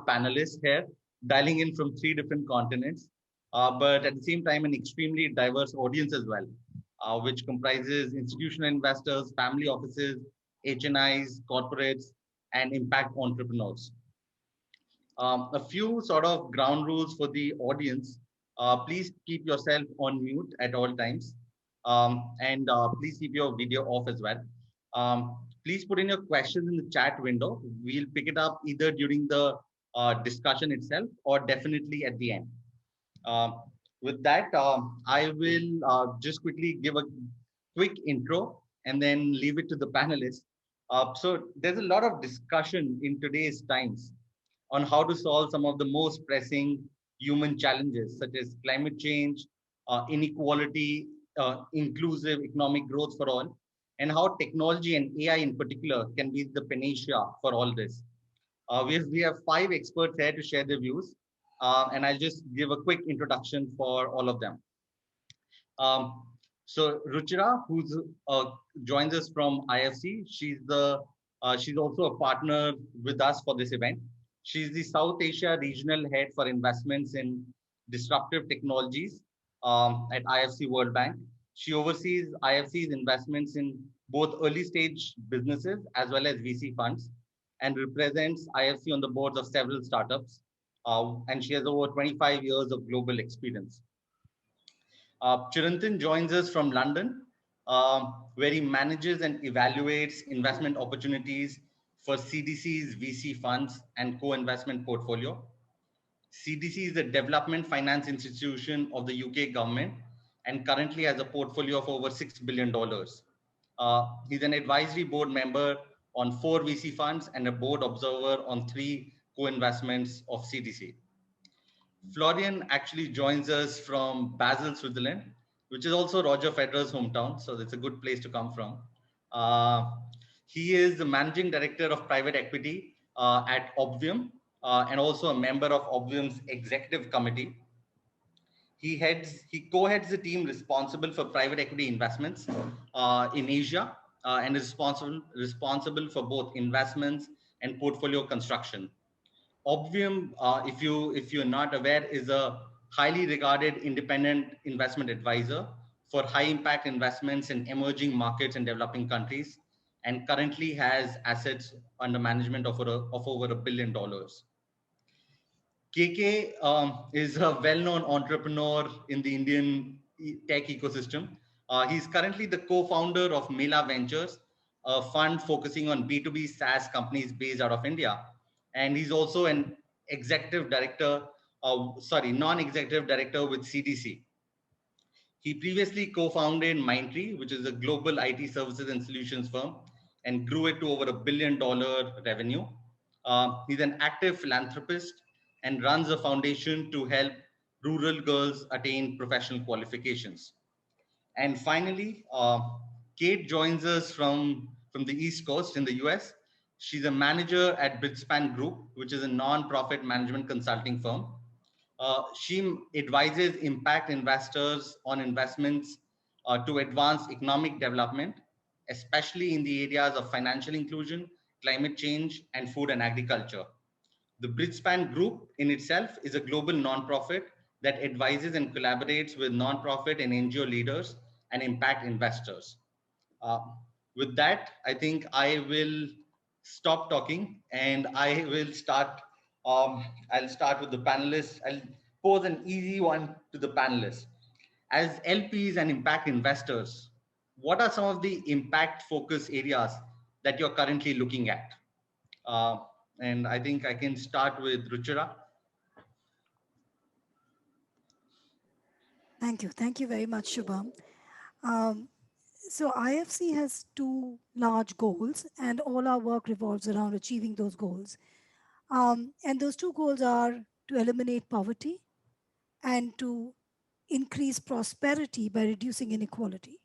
panelists here, dialing in from 3 different continents, but at the same time, an extremely diverse audience as well, which comprises institutional investors, family offices, HNIs, corporates, and impact entrepreneurs. A few sort of ground rules for the audience. Please keep yourself on mute at all times. And please keep your video off as well. Please put in your questions in the chat window. We'll pick it up either during the discussion itself or definitely at the end. With that, I will just quickly give a quick intro and then leave it to the panelists. So there's a lot of discussion in today's times on how to solve some of the most pressing human challenges, such as climate change, inequality, inclusive economic growth for all, and how technology and AI in particular can be the panacea for all this. We have 5 experts here to share their views, and I'll just give a quick introduction for all of them. Um, so Ruchira, who's joins us from IFC, she's also a partner with us for this event. She's the South Asia Regional Head for Investments in Disruptive Technologies at IFC World Bank. She oversees IFC's investments in both early stage businesses as well as VC funds, and represents IFC on the boards of several startups. And she has over 25 years of global experience. Chirantan joins us from London, where he manages and evaluates investment opportunities for CDC's VC funds and co-investment portfolio. CDC is a development finance institution of the UK government and currently has a portfolio of over $6 billion. He's an advisory board member on 4 VC funds and a board observer on 3 co-investments of CDC. Florian actually joins us from Basel, Switzerland, which is also Roger Federer's hometown, so it's a good place to come from. He is the managing director of private equity at Obvium, and also a member of Obvium's executive committee. He co-heads the team responsible for private equity investments in Asia, and is responsible for both investments and portfolio construction. Obvium, if you're not aware, is a highly regarded independent investment advisor for high impact investments in emerging markets and developing countries, and currently has assets under management of over $1 billion. KK is a well-known entrepreneur in the Indian tech ecosystem. He's currently the co-founder of Mela Ventures, a fund focusing on B2B SaaS companies based out of India. And he's also an executive director, non-executive director with CDC. He previously co-founded Mindtree, which is a global IT services and solutions firm, and grew it to over $1 billion revenue. He's an active philanthropist and runs a foundation to help rural girls attain professional qualifications. And finally, Kate joins us from the East Coast in the US. She's a manager at Bridgespan Group, which is a non-profit management consulting firm. She advises impact investors on investments to advance economic development, especially in the areas of financial inclusion, climate change, and food and agriculture. The Bridgespan Group in itself is a global nonprofit that advises and collaborates with nonprofit and NGO leaders and impact investors. Uh, with that, I think I will stop talking and I will start. I'll start with the panelists. I'll pose an easy one to the panelists. As LPs and impact investors, what are some of the impact focus areas that you're currently looking at? And I think I can start with Ruchira. Thank you. Thank you very much, Shubham. Um, so IFC has 2 large goals, and all our work revolves around achieving those goals. And those 2 goals are to eliminate poverty and to increase prosperity by reducing inequality.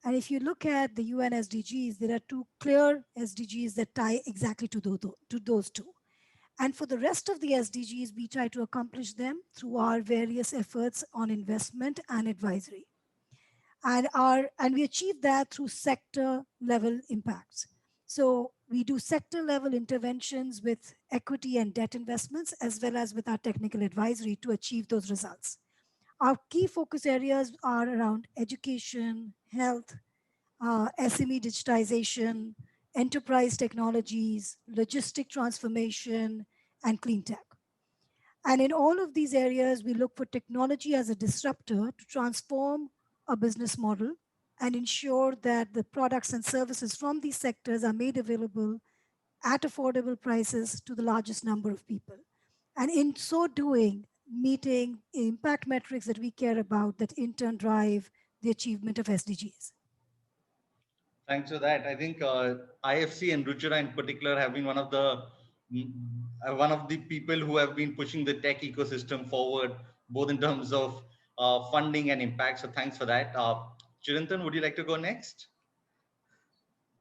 And if you look at the UN SDGs, there are 2 clear SDGs that tie exactly to those 2. And for the rest of the SDGs, we try to accomplish them through our various efforts on investment and advisory. And we achieve that through sector level impacts. So we do sector level interventions with equity and debt investments, as well as with our technical advisory to achieve those results. Our key focus areas are around education, health, SME digitization, enterprise technologies, logistic transformation, and clean tech. And in all of these areas, we look for technology as a disruptor to transform a business model and ensure that the products and services from these sectors are made available at affordable prices to the largest number of people. And in so doing, meeting impact metrics that we care about that in turn drive the achievement of SDGs. Thanks for that. I think IFC and Ruchira in particular have been mm, one of the people who have been pushing the tech ecosystem forward, both in terms of funding and impact. So thanks for that. Chirantan, would you like to go next?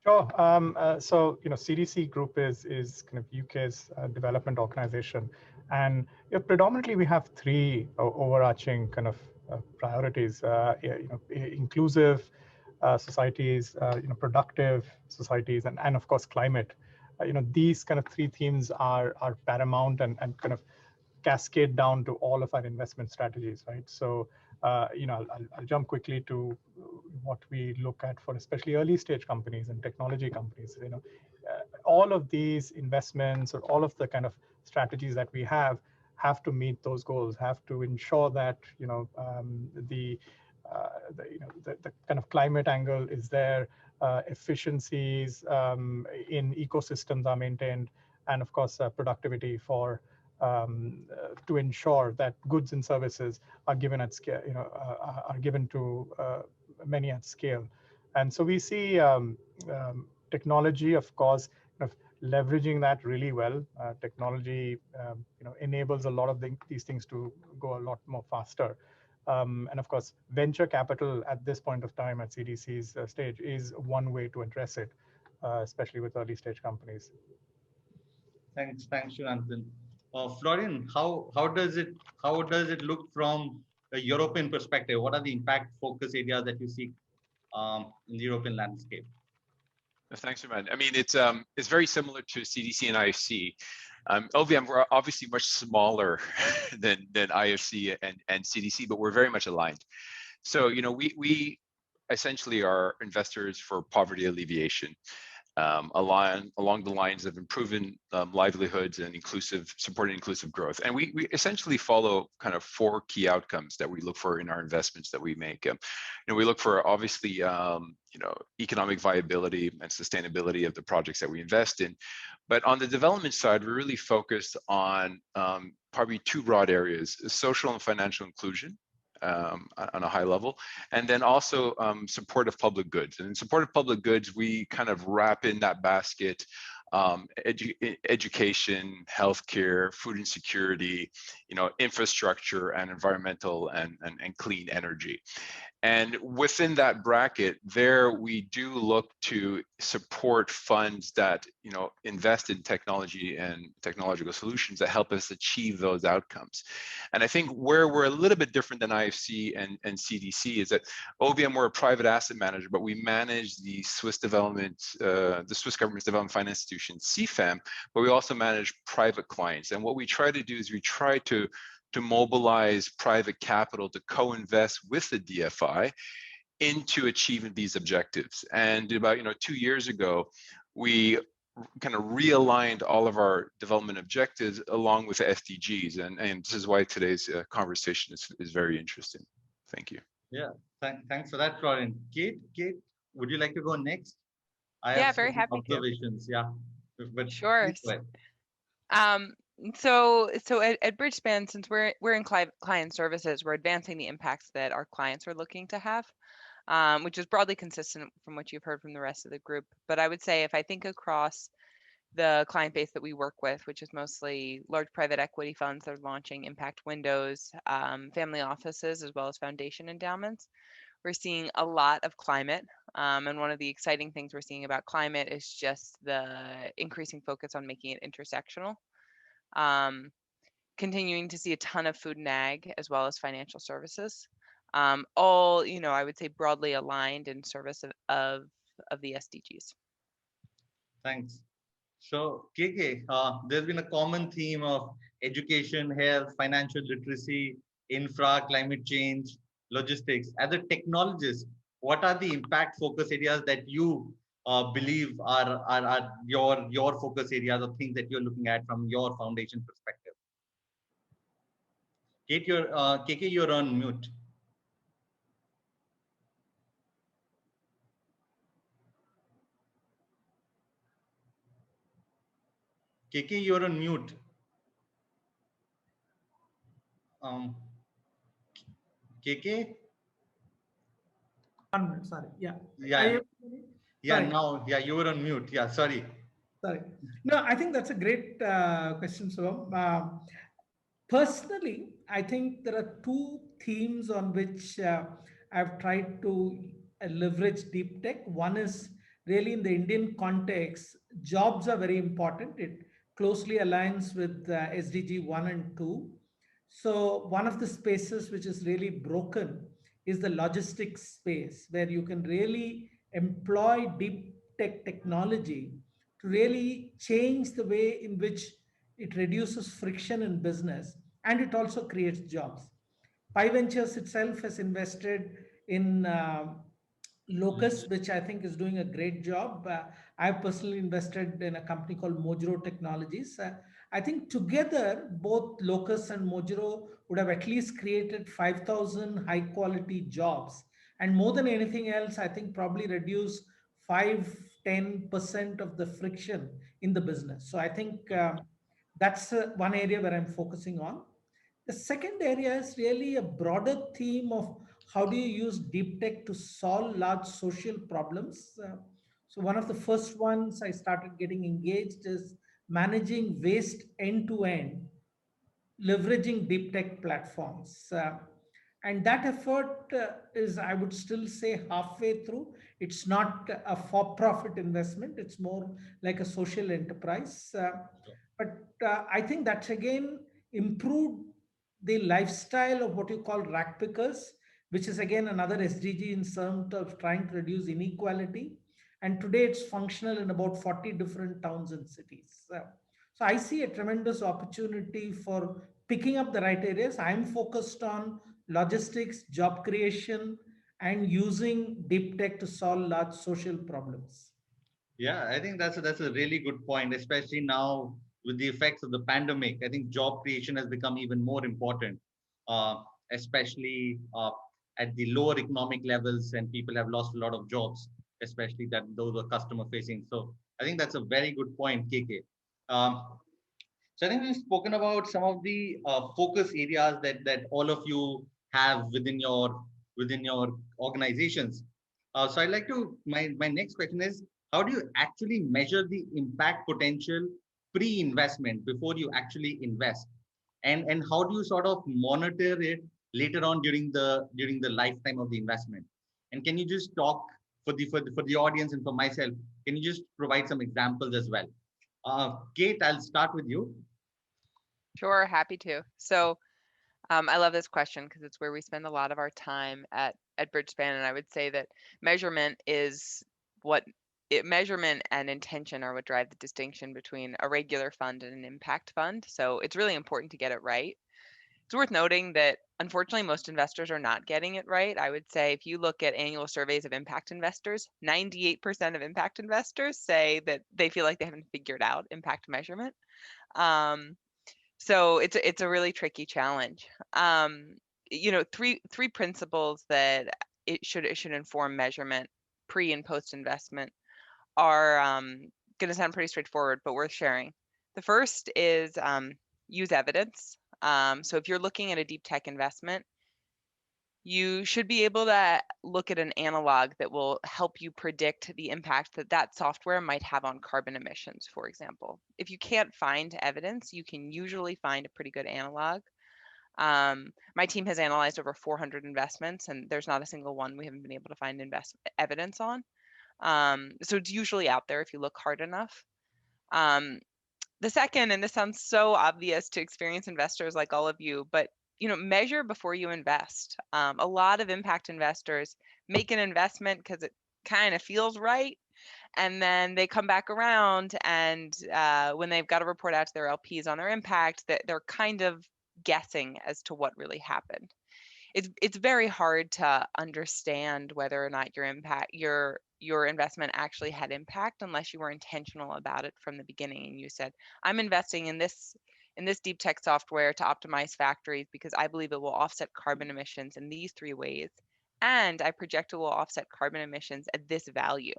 Sure. CDC Group is kind of UK's development organization, and predominantly we have three overarching kind of priorities. Inclusive societies, productive societies, and of course climate. These kind of three themes are paramount and kind of cascade down to all of our investment strategies, right? So, I'll jump quickly to what we look at for especially early stage companies and technology companies. All of these investments or all of the kind of strategies that we have to meet those goals, have to ensure that the kind of climate angle is there, efficiencies in ecosystems are maintained, and of course productivity for to ensure that goods and services are given at scale, are given to many at scale. And so we see technology, of course, kind of leveraging that really well. Technology, enables a lot of these things to go a lot more faster. And of course, venture capital at this point of time at CDC's stage is one way to address it, especially with early stage companies. Thanks, Chirantan. Florian, how does it look from a European perspective? What are the impact focus areas that you see in the European landscape? Thanks, Raman. I mean, it's very similar to CDC and IFC. OVM, we're obviously much smaller than IFC and CDC, but we're very much aligned. So, we essentially are investors for poverty alleviation, along the lines of improving livelihoods and supporting inclusive growth. And we essentially follow kind of four key outcomes that we look for in our investments that we make. We look for obviously, economic viability and sustainability of the projects that we invest in. But on the development side, we're really focused on probably two broad areas: social and financial inclusion, on a high level, and then also support of public goods. And in support of public goods, we kind of wrap in that basket education, healthcare, food insecurity, infrastructure, and environmental and clean energy. And within that bracket, there we do look to support funds that invest in technology and technological solutions that help us achieve those outcomes. And I think where we're a little bit different than IFC and CDC is that OVM, we're a private asset manager, but we manage the Swiss government's development finance institution, CFAM, but we also manage private clients. And what we try to do is we try to mobilize private capital to co-invest with the DFI into achieving these objectives. And about 2 years ago, we kind of realigned all of our development objectives along with the SDGs, and this is why today's conversation is very interesting. Thank you. Yeah, thanks for that, Florian. Kate, would you like to go next? I Yeah, have very some happy to. observations. Yeah, but Sure. please go ahead. So at Bridgespan, since we're in client services, we're advancing the impacts that our clients are looking to have, which is broadly consistent from what you've heard from the rest of the group. But I would say if I think across the client base that we work with, which is mostly large private equity funds that are launching impact windows, family offices, as well as foundation endowments, we're seeing a lot of climate. And one of the exciting things we're seeing about climate is just the increasing focus on making it intersectional. Continuing to see a ton of food and ag, as well as financial services, all I would say broadly aligned in service of the SDGs. Thanks. So, KK, there's been a common theme of education, health, financial literacy, infra, climate change, logistics. As a technologist, what are the impact focus areas that you believe are your focus areas or things that you're looking at from your foundation perspective? KK, you're on mute. KK, you're on mute. KK? 1 minute, sorry. Yeah. Yeah, yeah, Sorry. now, yeah, you were on mute. Yeah, sorry. Sorry. No, I think that's a great question, Subham. Personally, I think there are two themes on which I've tried to leverage deep tech. One is really in the Indian context, jobs are very important. It closely aligns with SDG 1 and 2. So, one of the spaces which is really broken is the logistics space, where you can really employ deep tech technology to really change the way in which it reduces friction in business and it also creates jobs. Pi Ventures itself has invested in Locus, which I think is doing a great job. I've personally invested in a company called Mojro Technologies. I think together, both Locus and Mojro would have at least created 5,000 high quality jobs. And more than anything else, I think probably reduce 5-10% of the friction in the business. So I think that's one area where I'm focusing on. The second area is really a broader theme of how do you use deep tech to solve large social problems. So one of the first ones I started getting engaged is managing waste end to end, leveraging deep tech platforms. And that effort is, I would still say, halfway through. It's not a for profit investment, it's more like a social enterprise. But I think that's again improved the lifestyle of what you call rack pickers, which is again another SDG in terms of trying to reduce inequality. And today it's functional in about 40 different towns and cities. So I see a tremendous opportunity for picking up the right areas. I'm focused on logistics, job creation, and using deep tech to solve large social problems. Yeah, I think that's a really good point, especially now with the effects of the pandemic. I think job creation has become even more important, uh, especially at the lower economic levels, and people have lost a lot of jobs, especially that those are customer facing. So I think that's a very good point, KK. Um, so I think we've spoken about some of the focus areas that all of you have within your organizations. So I'd like to my next question is, how do you actually measure the impact potential pre-investment before you actually invest, and how do you sort of monitor it later on during the lifetime of the investment? And can you just talk for the audience and for myself? Can you just provide some examples as well? Kate, I'll start with you. Sure, happy to. So I love this question because it's where we spend a lot of our time at Bridgespan, and I would say that measurement is measurement and intention are what drive the distinction between a regular fund and an impact fund. So it's really important to get it right. It's worth noting that unfortunately most investors are not getting it right. I would say if you look at annual surveys of impact investors, 98% of impact investors say that they feel like they haven't figured out impact measurement. So it's a really tricky challenge. Three principles that it should inform measurement pre and post investment are going to sound pretty straightforward, but worth sharing. The first is use evidence. So if you're looking at a deep tech investment, you should be able to look at an analog that will help you predict the impact that software might have on carbon emissions, for example. If you can't find evidence, you can usually find a pretty good analog. My team has analyzed over 400 investments, and there's not a single one we haven't been able to find evidence on. So it's usually out there if you look hard enough. The second, and this sounds so obvious to experienced investors like all of you, but measure before you invest. A lot of impact investors make an investment because it kind of feels right, and then they come back around, and when they've got to report out to their LPs on their impact, that they're kind of guessing as to what really happened. It's very hard to understand whether or not your investment actually had impact unless you were intentional about it from the beginning and you said, I'm investing in this deep tech software to optimize factories because I believe it will offset carbon emissions in these three ways, and I project it will offset carbon emissions at this value.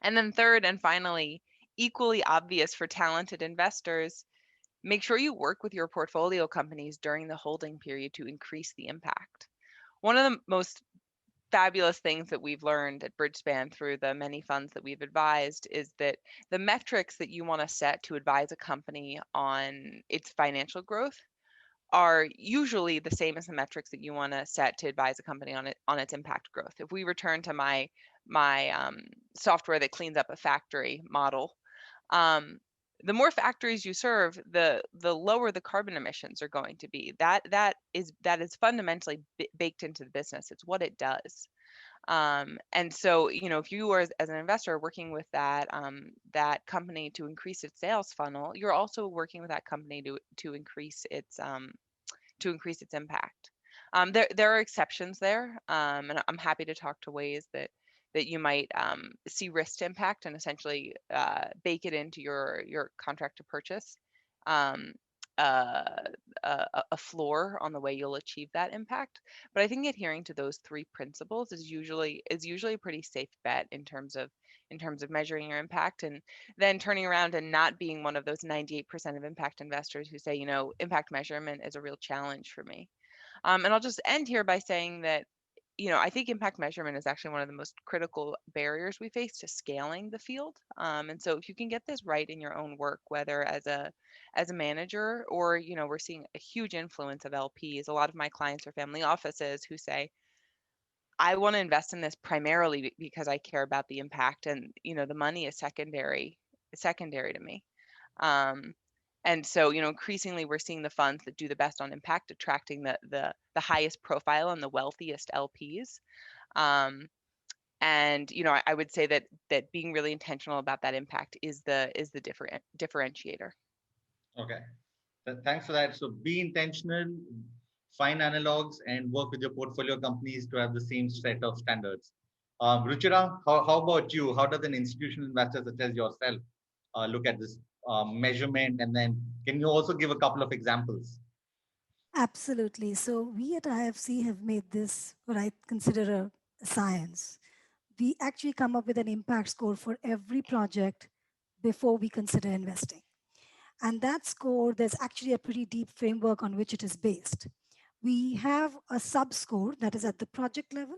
And then third and finally, equally obvious for talented investors, make sure you work with your portfolio companies during the holding period to increase the impact. One of the most fabulous things that we've learned at Bridgespan through the many funds that we've advised is that the metrics that you want to set to advise a company on its financial growth are usually the same as the metrics that you want to set to advise a company on its impact growth. If we return to my software that cleans up a factory model, the more factories you serve, the lower the carbon emissions are going to be. That is fundamentally baked into the business. It's what it does. And so, if you are as an investor working with that company to increase its sales funnel, you're also working with that company to increase its impact. There are exceptions there, and I'm happy to talk to ways that you might see risk impact and essentially bake it into your contract to purchase, um, uh, a floor on the way you'll achieve that impact. But I think adhering to those three principles is usually a pretty safe bet in terms of measuring your impact, and then turning around and not being one of those 98% of impact investors who say, impact measurement is a real challenge for me. And I'll just end here by saying that, I think impact measurement is actually one of the most critical barriers we face to scaling the field. And so if you can get this right in your own work, whether as a manager or, we're seeing a huge influence of LPs. A lot of my clients are family offices who say, I want to invest in this primarily because I care about the impact, and, the money is secondary to me. And so, increasingly we're seeing the funds that do the best on impact attracting the highest profile and the wealthiest LPs. And I would say that being really intentional about that impact is the differentiator. Okay. Thanks for that. So be intentional, find analogs, and work with your portfolio companies to have the same set of standards. Ruchira, how about you? How does an institutional investor such as yourself look at this measurement? And then can you also give a couple of examples? Absolutely. So we at IFC have made this what I consider a science. We actually come up with an impact score for every project before we consider investing. And that score, there's actually a pretty deep framework on which it is based. We have a sub score that is at the project level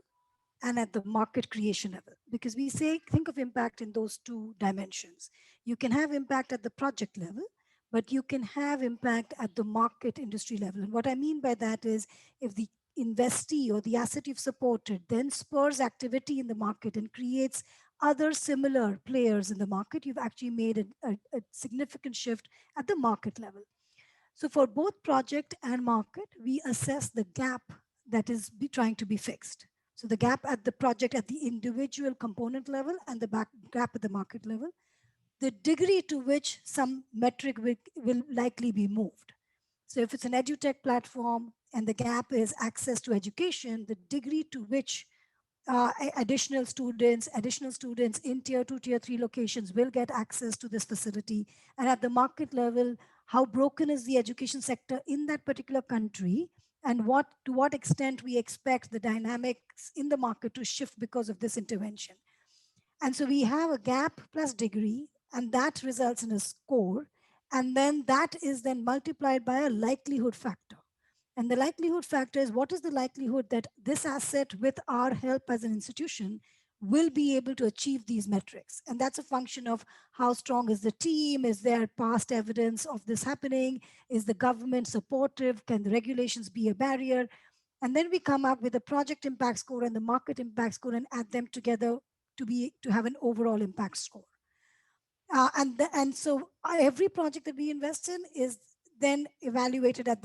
and at the market creation level, because we say think of impact in those two dimensions. You can have impact at the project level, but you can have impact at the market industry level. And what I mean by that is, if the investee or the asset you've supported then spurs activity in the market and creates other similar players in the market, you've actually made a significant shift at the market level. So for both project and market, we assess the gap that is trying to be fixed. So the gap at the project at the individual component level and the gap at the market level, the degree to which some metric will likely be moved. So if it's an edutech platform and the gap is access to education, the degree to which additional students in tier 2, tier 3 locations will get access to this facility. And at the market level, how broken is the education sector in that particular country, and to what extent we expect the dynamics in the market to shift because of this intervention. And so we have a gap plus degree, and that results in a score. And then that is then multiplied by a likelihood factor. And the likelihood factor is, what is the likelihood that this asset, with our help as an institution, will be able to achieve these metrics? And that's a function of how strong is the team? Is there past evidence of this happening? Is the government supportive? Can the regulations be a barrier? And then we come up with a project impact score and the market impact score and add them together to have an overall impact score. And so every project that we invest in is then evaluated at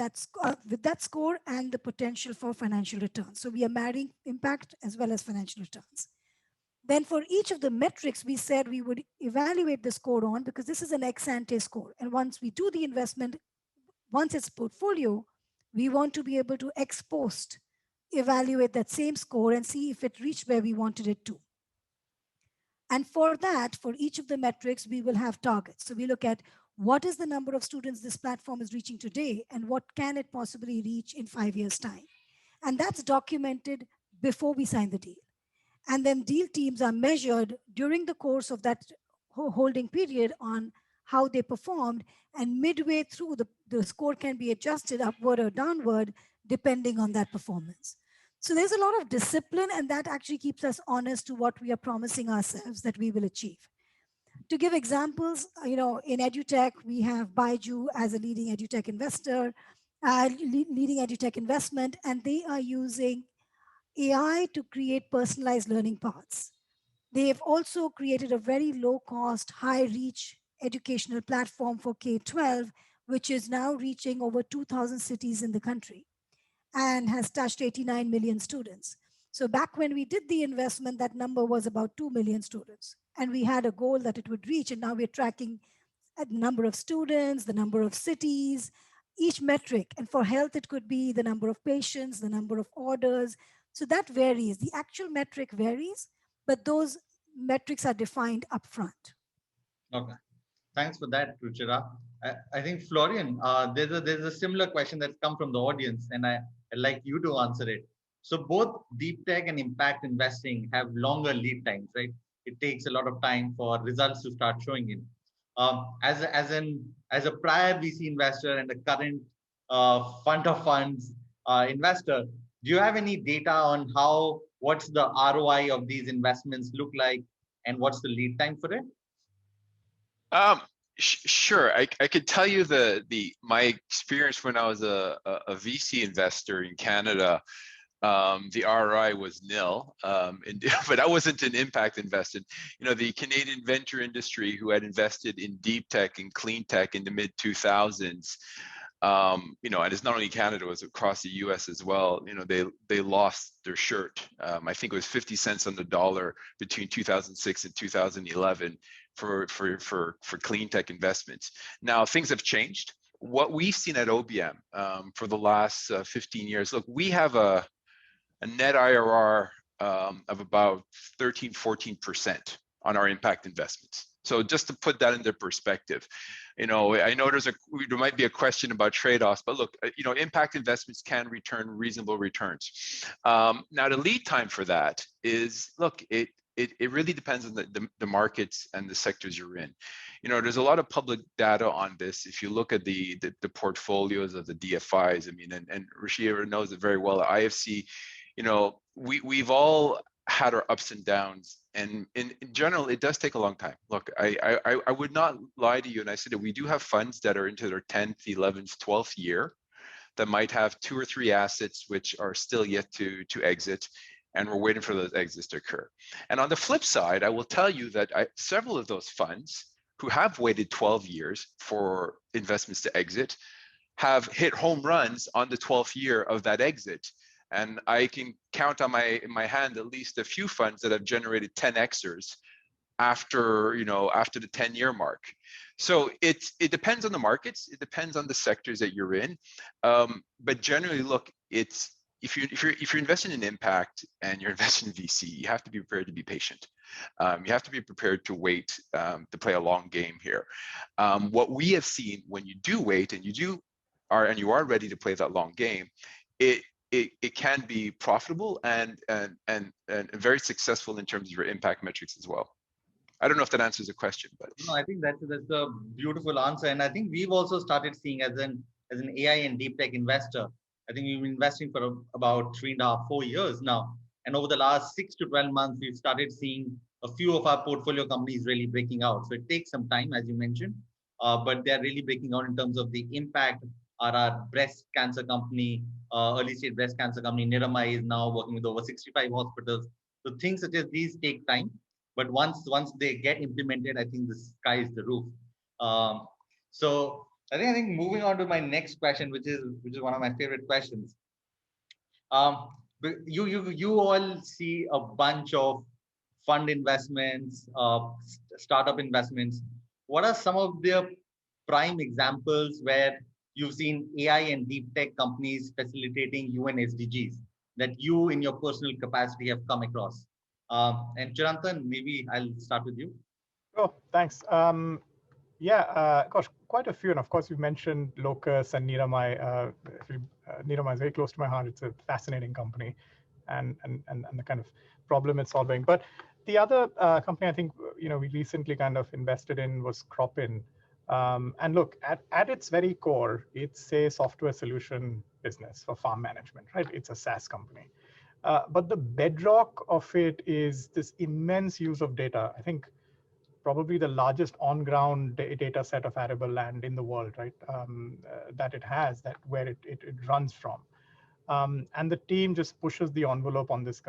with that score and the potential for financial returns. So we are marrying impact as well as financial returns. Then for each of the metrics, we said we would evaluate the score on, because this is an ex ante score. And once we do the investment, once it's portfolio, we want to be able to ex post evaluate that same score and see if it reached where we wanted it to. And for that, for each of the metrics, we will have targets. So we look at what is the number of students this platform is reaching today and what can it possibly reach in 5 years' time. And that's documented before we sign the deal. And then deal teams are measured during the course of that holding period on how they performed. And midway through, the score can be adjusted upward or downward depending on that performance. So there's a lot of discipline, and that actually keeps us honest to what we are promising ourselves that we will achieve. To give examples, in EduTech, we have Baiju as a leading EduTech investor, leading EduTech investment, and they are using AI to create personalized learning paths. They have also created a very low cost, high reach educational platform for K-12, which is now reaching over 2,000 cities in the country and has touched 89 million students. So back when we did the investment, that number was about 2 million students. And we had a goal that it would reach. And now we're tracking the number of students, the number of cities, each metric. And for health, it could be the number of patients, the number of orders. So that varies. The actual metric varies, but those metrics are defined upfront. Okay. Thanks for that, Ruchira. I think Florian, there's a similar question that's come from the audience, and I'd like you to answer it. So both deep tech and impact investing have longer lead times, right? It takes a lot of time for results to start showing in. As a prior VC investor and a current fund of funds investor, do you have any data on what's the ROI of these investments look like, and what's the lead time for it? Sure. I could tell you my experience when I was a VC investor in Canada. The ROI was nil, but I wasn't an impact investor. The Canadian venture industry, who had invested in deep tech and clean tech in the mid 2000s, and it's not only Canada, it was across the US as well. They lost their shirt. I think it was 50 cents on the dollar between 2006 and 2011 for clean tech investments. Now things have changed. What we've seen at OBM for the last 15 years, look, we have a net IRR of about 13, 14% on our impact investments. So just to put that into perspective, I know there might be a question about trade-offs, but look, impact investments can return reasonable returns. Now the lead time for that is, look, it really depends on the markets and the sectors you're in. There's a lot of public data on this. If you look at the portfolios of the DFIs, and Ruchira knows it very well at IFC, we've all had our ups and downs, and in general, it does take a long time. Look, I would not lie to you, and I said that we do have funds that are into their 10th, 11th, 12th year that might have 2 or 3 assets which are still yet to exit, and we're waiting for those exits to occur. And on the flip side, I will tell you that several of those funds who have waited 12 years for investments to exit have hit home runs on the 12th year of that exit. And I can count on my hand at least a few funds that have generated 10xers after the 10-year mark. So it depends on the markets, it depends on the sectors that you're in. But generally, look, if you're investing in impact and you're investing in VC, you have to be prepared to be patient. You have to be prepared to wait to play a long game here. What we have seen when you do wait and you are ready to play that long game, it can be profitable and very successful in terms of your impact metrics as well. I don't know if that answers the question, but no, I think that's a beautiful answer, and I think we've also started seeing as an AI and deep tech investor. I think we've been investing for about 3.5, 4 years now, and over the last 6 to 12 months, we've started seeing a few of our portfolio companies really breaking out. So it takes some time, as you mentioned, but they're really breaking out in terms of the impact. Our breast cancer company, early stage breast cancer company, Niramai, is now working with over 65 hospitals. So things such as these take time, but once they get implemented, I think the sky is the roof. So I think moving on to my next question, which is one of my favorite questions. You all see a bunch of fund investments, startup investments. What are some of the prime examples where you've seen AI and deep tech companies facilitating UN SDGs that you, in your personal capacity, have come across? And Chirantan, maybe I'll start with you. Oh, thanks. Yeah, gosh, quite a few. And of course, you mentioned Locus and Niramai. Niramai is very close to my heart. It's a fascinating company, and the kind of problem it's solving. But the other company I think we recently kind of invested in was Cropin. And look, at its very core, it's a software solution business for farm management, right? It's a SaaS company. But the bedrock of it is this immense use of data. I think probably the largest on-ground data set of arable land in the world, right? That it has, that where it runs from. And the team just pushes the envelope on this,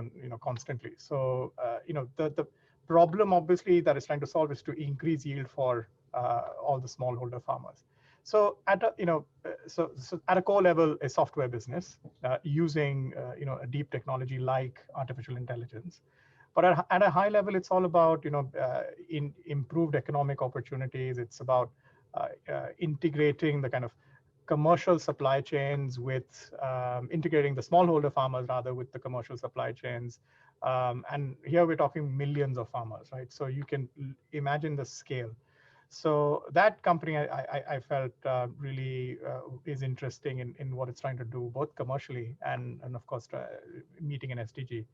constantly. So, the problem obviously that it's trying to solve is to increase yield for all the smallholder farmers. So at a, so at a core level, a software business using a deep technology like artificial intelligence. But at a high level, it's all about improved economic opportunities. It's about integrating the kind of commercial supply chains with integrating the smallholder farmers rather with the commercial supply chains. And here we're talking millions of farmers, right? So you can imagine the scale. So that company I felt really is interesting in what it's trying to do, both commercially and of course meeting an SDG.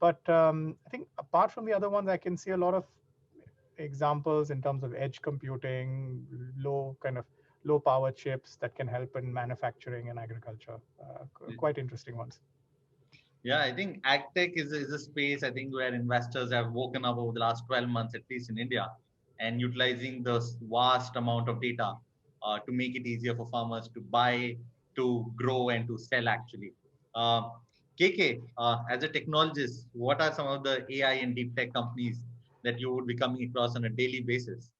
But I think apart from the other ones, I can see a lot of examples in terms of edge computing, low power chips that can help in manufacturing and agriculture. Quite interesting ones. Yeah, I think agtech is a space I think where investors have woken up over the last 12 months, at least in India, and utilizing the vast amount of data to make it easier for farmers to buy, to grow, and to sell actually. Uh, KK, as a technologist, what are some of the AI and deep tech companies that you would be coming across on a daily basis?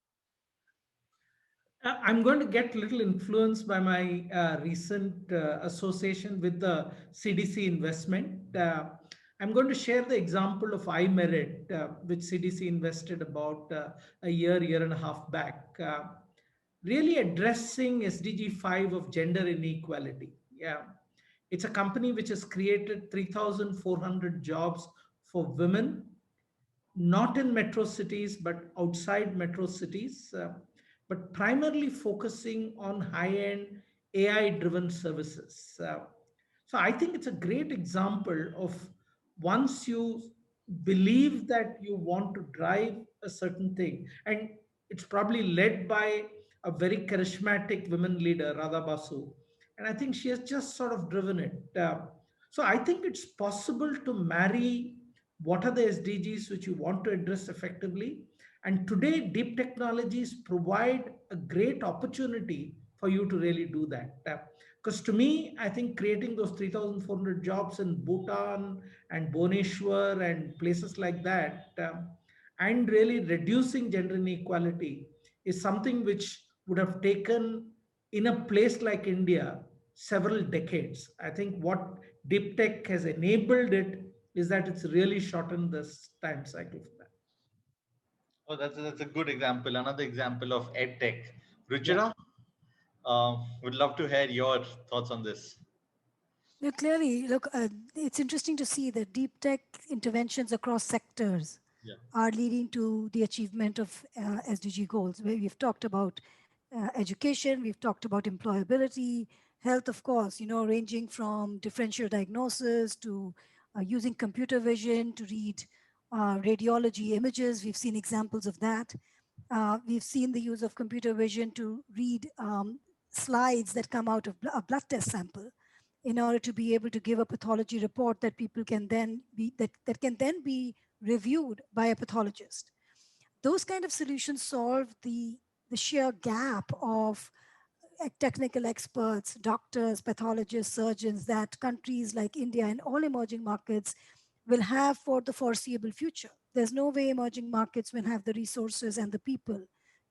I'm going to get a little influenced by my recent association with the CDC investment. I'm going to share the example of iMerit, which CDC invested about a year and a half back, really addressing SDG 5 of gender inequality. Yeah. It's a company which has created 3,400 jobs for women, not in metro cities, but outside metro cities, but primarily focusing on high end AI driven services. So I think it's a great example of once you believe that you want to drive a certain thing, and it's probably led by a very charismatic women leader, Radha Basu. And I think she has just sort of driven it. So I think it's possible to marry what are the SDGs which you want to address effectively. And today, deep technologies provide a great opportunity for you to really do that. Because to me, I think creating those 3,400 jobs in Bhutan and Bhubaneswar and places like that, and really reducing gender inequality is something which would have taken in a place like India several decades. I think what deep tech has enabled it is that it's really shortened this time cycle for that. Oh, that's a good example. Another example of edtech. Yeah. Ruchira, would love to hear your thoughts on this. Now, clearly, look, it's interesting to see that deep tech interventions across sectors Yeah. are leading to the achievement of SDG goals. Where we've talked about education, we've talked about employability, health, of course, ranging from differential diagnosis to using computer vision to read radiology images. We've seen examples of that. We've seen the use of computer vision to read slides that come out of a blood test sample in order to be able to give a pathology report that people can then that can then be reviewed by a pathologist. Those kind of solutions solve the sheer gap of technical experts, doctors, pathologists, surgeons that countries like India and all emerging markets will have for the foreseeable future. There's no way emerging markets will have the resources and the people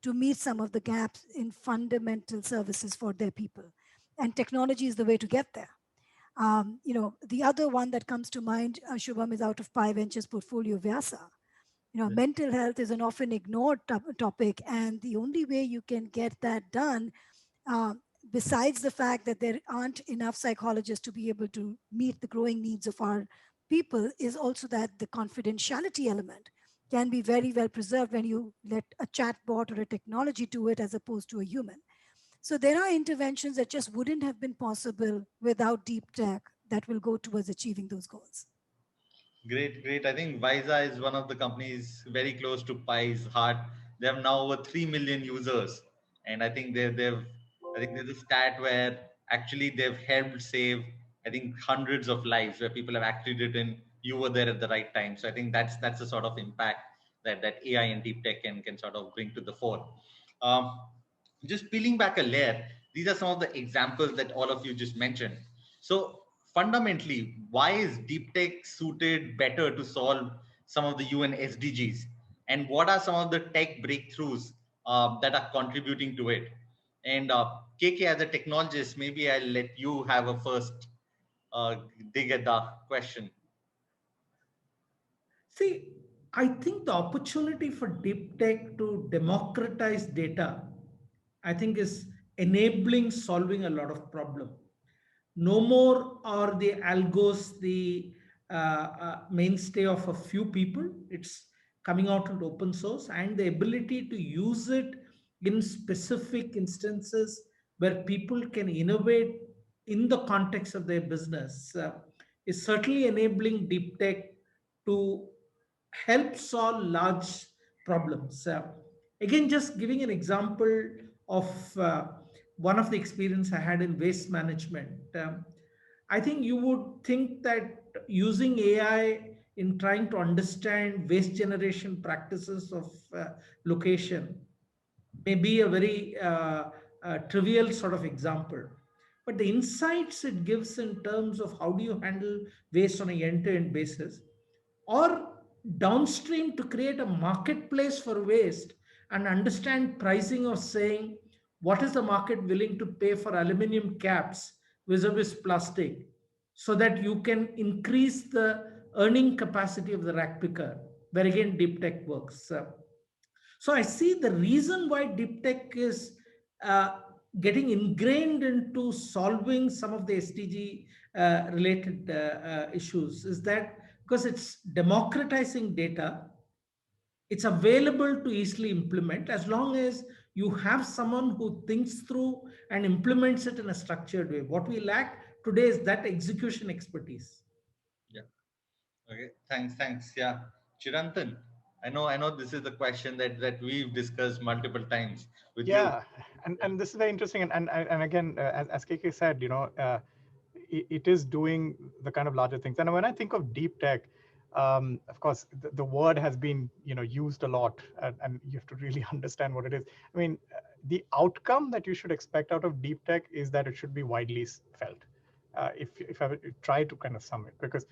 to meet some of the gaps in fundamental services for their people. And technology is the way to get there. The other one that comes to mind, Shubham, is out of Pi Ventures portfolio, Vyasa. Mental health is an often ignored topic, and the only way you can get that done, uh, besides the fact that there aren't enough psychologists to be able to meet the growing needs of our people, is also that the confidentiality element can be very well preserved when you let a chatbot or a technology do it as opposed to a human. So there are interventions that just wouldn't have been possible without deep tech that will go towards achieving those goals. Great, great. I think Visa is one of the companies very close to Pi's heart. They have now over 3 million users. And I think I think there's a stat where actually they've helped save, I think, hundreds of lives where people have actually written, you were there at the right time. So I think that's the sort of impact that AI and deep tech can sort of bring to the fore. Um, just peeling back a layer, these are some of the examples that all of you just mentioned. So fundamentally, why is deep tech suited better to solve some of the UN SDGs? And what are some of the tech breakthroughs that are contributing to it? And KK, as a technologist, maybe I'll let you have a first uh, dig at the question. See, I think the opportunity for deep tech to democratize data, I think, is enabling solving a lot of problem. No more are the algos the mainstay of a few people. It's coming out into open source, and the ability to use it in specific instances where people can innovate in the context of their business is certainly enabling deep tech to help solve large problems. Again, just giving an example of one of the experience I had in waste management. I think you would think that using AI in trying to understand waste generation practices of location may be a very trivial sort of example. But the insights it gives in terms of how do you handle waste on a end-to-end basis, or downstream to create a marketplace for waste and understand pricing of saying what is the market willing to pay for aluminum caps vis-a-vis plastic, so that you can increase the earning capacity of the rack picker, where again deep tech works. So I see the reason why deep tech is uh, getting ingrained into solving some of the SDG related issues is that because it's democratizing data, it's available to easily implement as long as you have someone who thinks through and implements it in a structured way. What we lack today is that execution expertise. Yeah. Okay. Thanks. Yeah. Chirantan, I know this is the question that we've discussed multiple times with you. Yeah, and this is very interesting. And again, as KK said, it is doing the kind of larger things. And when I think of deep tech, of course, the word has been used a lot, and you have to really understand what it is. I mean, the outcome that you should expect out of deep tech is that it should be widely felt. If I would try to kind of sum it, because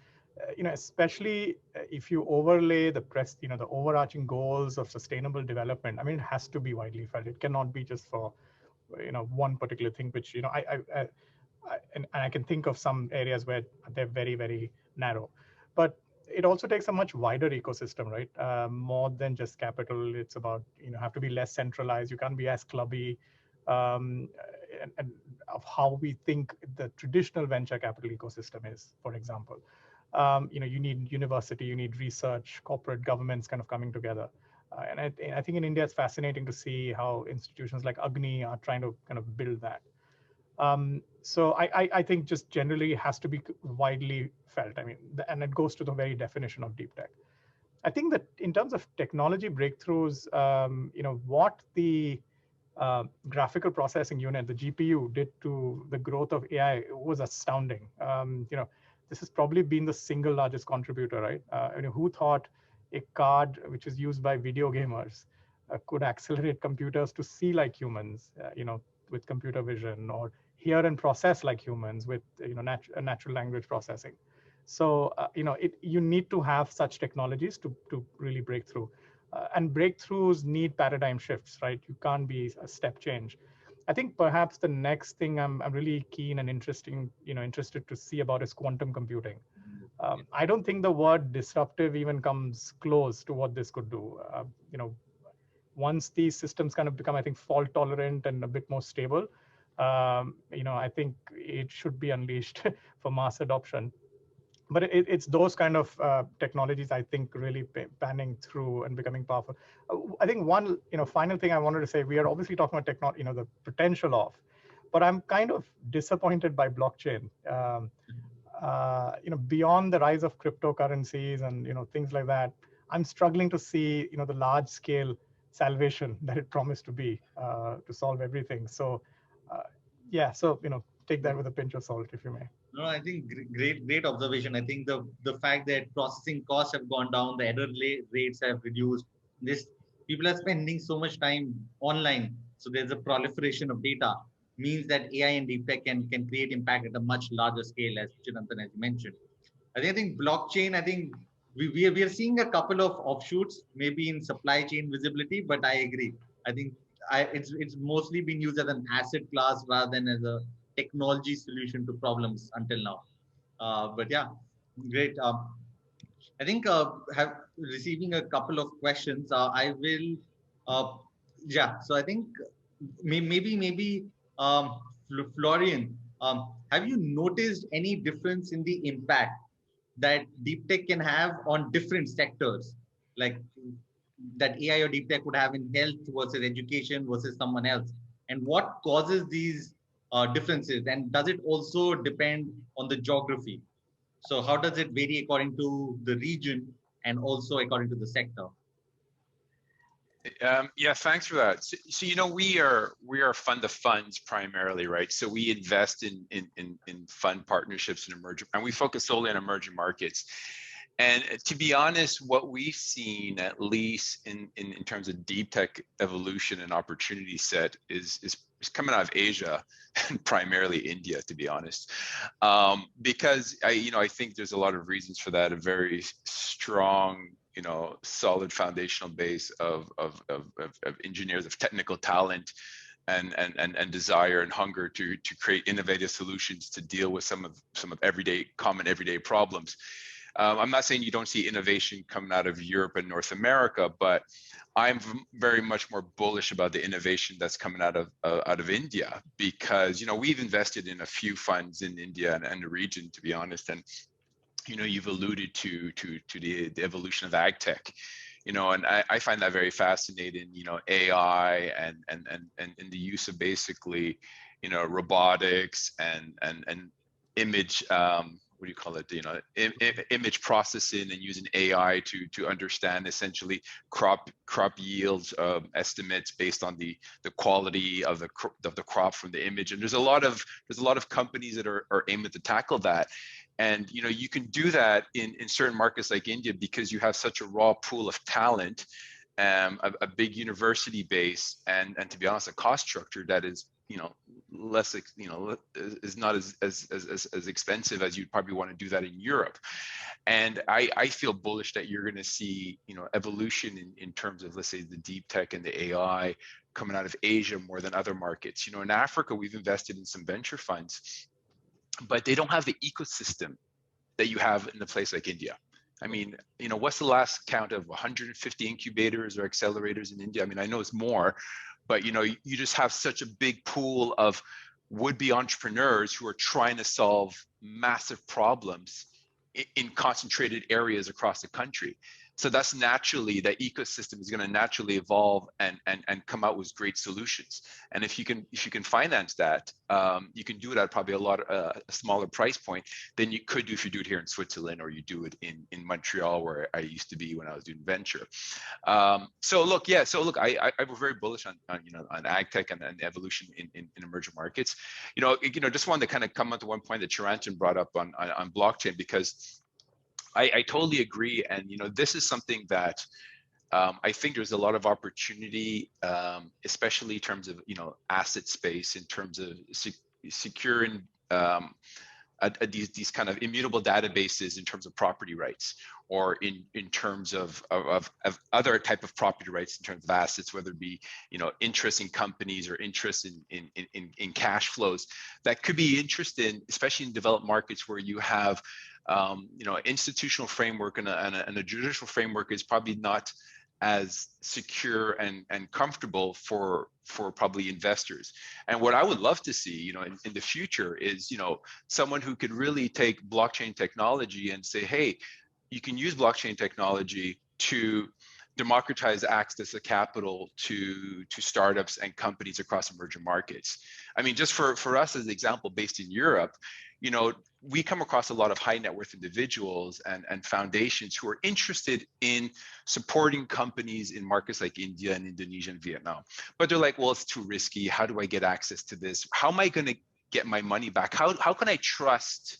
especially if you overlay the overarching goals of sustainable development. I mean, it has to be widely felt. It cannot be just for one particular thing, which and I can think of some areas where they're very, very narrow. But it also takes a much wider ecosystem, right? More than just capital. It's about have to be less centralized. You can't be as clubby, um, and of how we think the traditional venture capital ecosystem is, for example. You need university, you need research, corporate governments kind of coming together. And I think in India, it's fascinating to see how institutions like Agni are trying to kind of build that. So I think just generally has to be widely felt. I mean, and it goes to the very definition of deep tech. I think that in terms of technology breakthroughs, what the graphical processing unit, the GPU, did to the growth of AI was astounding. This has probably been the single largest contributor, right? Who thought a card which is used by video gamers could accelerate computers to see like humans, with computer vision, or hear and process like humans with natural language processing. So you need to have such technologies to really break through. And breakthroughs need paradigm shifts, right? You can't be a step change. I think perhaps the next thing I'm really keen and interested to see about is quantum computing. I don't think the word disruptive even comes close to what this could do. Once these systems kind of become, I think, fault tolerant and a bit more stable, I think it should be unleashed for mass adoption. But it's those kind of technologies, I think, really panning through and becoming powerful. I think one, final thing I wanted to say, we are obviously talking about technology, the potential of, but I'm kind of disappointed by blockchain. Beyond the rise of cryptocurrencies and things like that, I'm struggling to see the large scale salvation that it promised to be to solve everything. So yeah, so take that with a pinch of salt, if you may. No, I think great observation. I think the fact that processing costs have gone down, the error rates have reduced. This People are spending so much time online, so there's a proliferation of data. Means that AI and deep tech can create impact at a much larger scale, as Chinanthan has mentioned. I think blockchain. I think we are seeing a couple of offshoots, maybe in supply chain visibility, but I agree. I think it's mostly been used as an asset class rather than as a technology solution to problems until now. But yeah, great. I think have receiving a couple of questions. I will, uh, yeah. So I think maybe Florian, have you noticed any difference in the impact that deep tech can have on different sectors, like that AI or deep tech would have in health versus education versus someone else, and what causes these differences, and does it also depend on the geography? So how does it vary according to the region and also according to the sector? Yeah, thanks for that. So we are fund of funds primarily, right? So we invest in fund partnerships in emerging, and we focus solely on emerging markets. And to be honest, what we've seen, at least in terms of deep tech evolution and opportunity set, is coming out of Asia and primarily India, to be honest, because I think there's a lot of reasons for that. A very strong, solid foundational base of engineers, of technical talent, and desire and hunger to create innovative solutions to deal with some of common everyday problems. I'm not saying you don't see innovation coming out of Europe and North America, but I'm very much more bullish about the innovation that's coming out of India, because we've invested in a few funds in India and the region, to be honest. And you've alluded to the evolution of ag tech, and I find that very fascinating. AI and the use of basically robotics and image, what do you call it? Image processing, and using AI to understand essentially crop yields estimates based on the quality of the crop from the image. And there's a lot of companies that are aiming to tackle that. And you can do that in certain markets like India, because you have such a raw pool of talent, a big university base, and to be honest, a cost structure that is less, is not as expensive as you'd probably want to do that in Europe. And I feel bullish that you're going to see evolution in terms of, let's say, the deep tech and the AI coming out of Asia more than other markets. In Africa, we've invested in some venture funds, but they don't have the ecosystem that you have in a place like India. I mean, what's the last count of 150 incubators or accelerators in India? I mean, I know it's more, but you just have such a big pool of would-be entrepreneurs who are trying to solve massive problems in concentrated areas across the country. So that's naturally, that ecosystem is going to naturally evolve and come out with great solutions. And if you can finance that, you can do it at probably a smaller price point than you could do if you do it here in Switzerland, or you do it in Montreal, where I used to be when I was doing venture. So look, I was very bullish on ag tech and the evolution in emerging markets. Just wanted to kind of come on to one point that Chirantan brought up on blockchain, because I totally agree. And, this is something that I think there's a lot of opportunity, especially in terms of, asset space, in terms of securing these kind of immutable databases in terms of property rights, or in terms of other type of property rights in terms of assets, whether it be, interest in companies or interest in cash flows that could be interesting, especially in developed markets where you have institutional framework and a judicial framework is probably not as secure and comfortable for probably investors. And what I would love to see, in the future is, someone who could really take blockchain technology and say, hey, you can use blockchain technology to democratize access to capital to startups and companies across emerging markets. I mean, just for us as an example, based in Europe, we come across a lot of high net worth individuals and foundations who are interested in supporting companies in markets like India and Indonesia and Vietnam. But they're like, well, it's too risky. How do I get access to this? How am I going to get my money back? How can I trust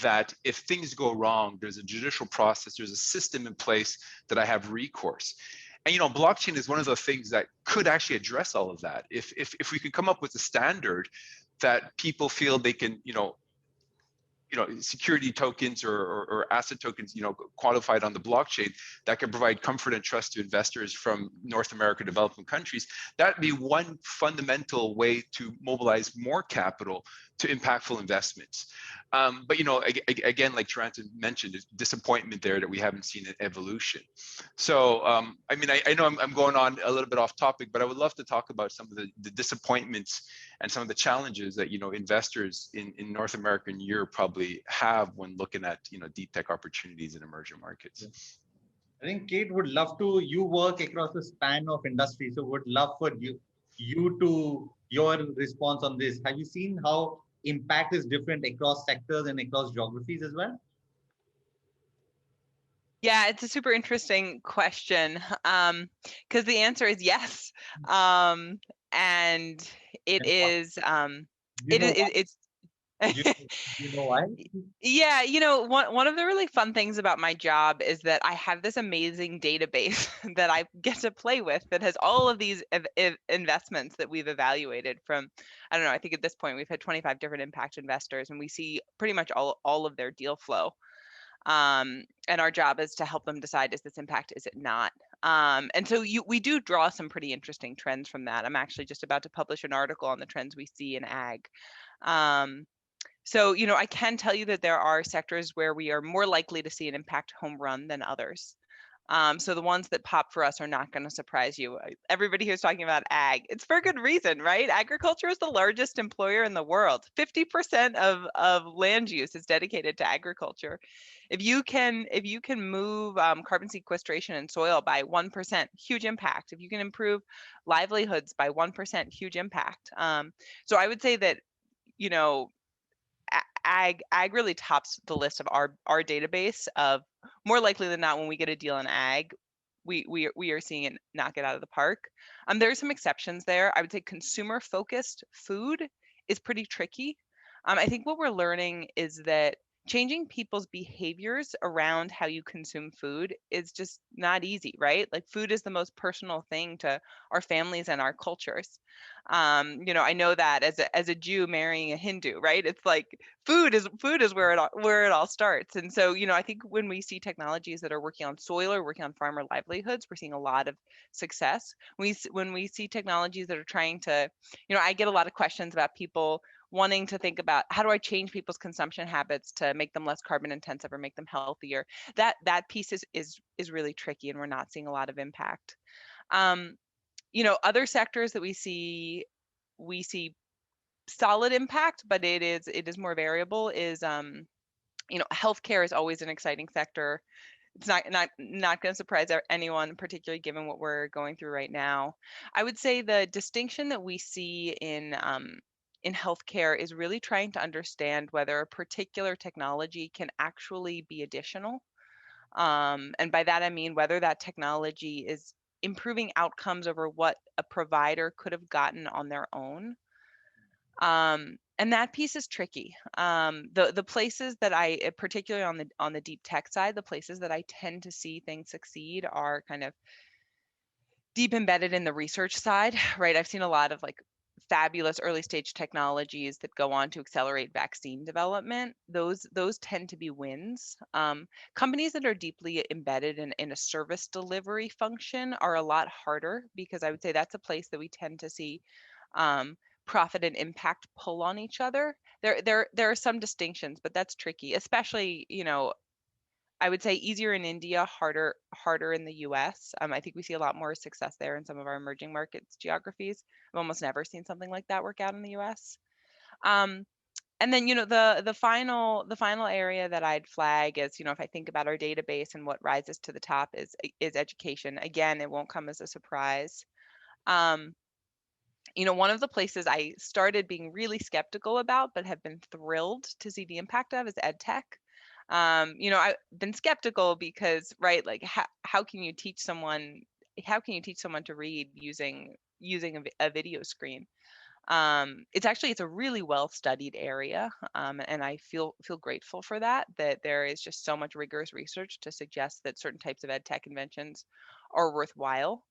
that if things go wrong, there's a judicial process, there's a system in place that I have recourse? And blockchain is one of the things that could actually address all of that. If we could come up with a standard that people feel they can, security tokens or asset tokens, qualified on the blockchain that can provide comfort and trust to investors from North America developing countries, that'd be one fundamental way to mobilize more capital to impactful investments. But again, like Taranto mentioned, there's disappointment there that we haven't seen an evolution. So I mean, I know I'm going on a little bit off topic, but I would love to talk about some of the disappointments and some of the challenges that investors in North America and Europe probably have when looking at deep tech opportunities in emerging markets. I think Kate would love to. You work across the span of industry, so would love for you to your response on this. Have you seen how impact is different across sectors and across geographies as well? Yeah, it's a super interesting question, because the answer is yes, and it is it's. You know why? Yeah, one of the really fun things about my job is that I have this amazing database that I get to play with that has all of these investments that we've evaluated from, I don't know, I think at this point we've had 25 different impact investors, and we see pretty much all of their deal flow. And our job is to help them decide, is this impact, is it not? And so we do draw some pretty interesting trends from that. I'm actually just about to publish an article on the trends we see in ag. So, I can tell you that there are sectors where we are more likely to see an impact home run than others. So the ones that pop for us are not going to surprise you. Everybody here's talking about ag. It's for good reason, right? Agriculture is the largest employer in the world. 50% of land use is dedicated to agriculture. If you can move carbon sequestration in soil by 1%, huge impact. If you can improve livelihoods by 1%, huge impact. So I would say that, ag really tops the list of our database of more likely than not when we get a deal in ag, we are seeing it knock it out of the park. There are some exceptions there. I would say consumer focused food is pretty tricky. I think what we're learning is that changing people's behaviors around how you consume food is just not easy, right? Like food is the most personal thing to our families and our cultures. I know that as a Jew marrying a Hindu, right? It's like food is where it all starts. And so, I think when we see technologies that are working on soil or working on farmer livelihoods, we're seeing a lot of success. When we see technologies that are trying to, I get a lot of questions about people wanting to think about, how do I change people's consumption habits to make them less carbon intensive or make them healthier? That piece is really tricky, and we're not seeing a lot of impact. Other sectors that we see solid impact, but it is more variable, is healthcare is always an exciting sector. It's not going to surprise anyone, particularly given what we're going through right now. I would say the distinction that we see in healthcare is really trying to understand whether a particular technology can actually be additional. And by that, I mean whether that technology is improving outcomes over what a provider could have gotten on their own. And that piece is tricky. The places that particularly on the deep tech side, the places that I tend to see things succeed are kind of deep embedded in the research side, right? I've seen a lot of fabulous early stage technologies that go on to accelerate vaccine development. Those tend to be wins. Companies that are deeply embedded in a service delivery function are a lot harder, because I would say that's a place that we tend to see profit and impact pull on each other. there are some distinctions, but that's tricky, especially, I would say easier in India, harder in the US. I think we see a lot more success there in some of our emerging markets geographies. I've almost never seen something like that work out in the US. Um, and then, the final area that I'd flag is, if I think about our database and what rises to the top is education. Again, it won't come as a surprise. Um, one of the places I started being really skeptical about, but have been thrilled to see the impact of, is Edtech. I've been skeptical because, right, like how can you teach someone to read using a video screen? It's a really well studied area, and I feel grateful for that there is just so much rigorous research to suggest that certain types of ed tech inventions are worthwhile.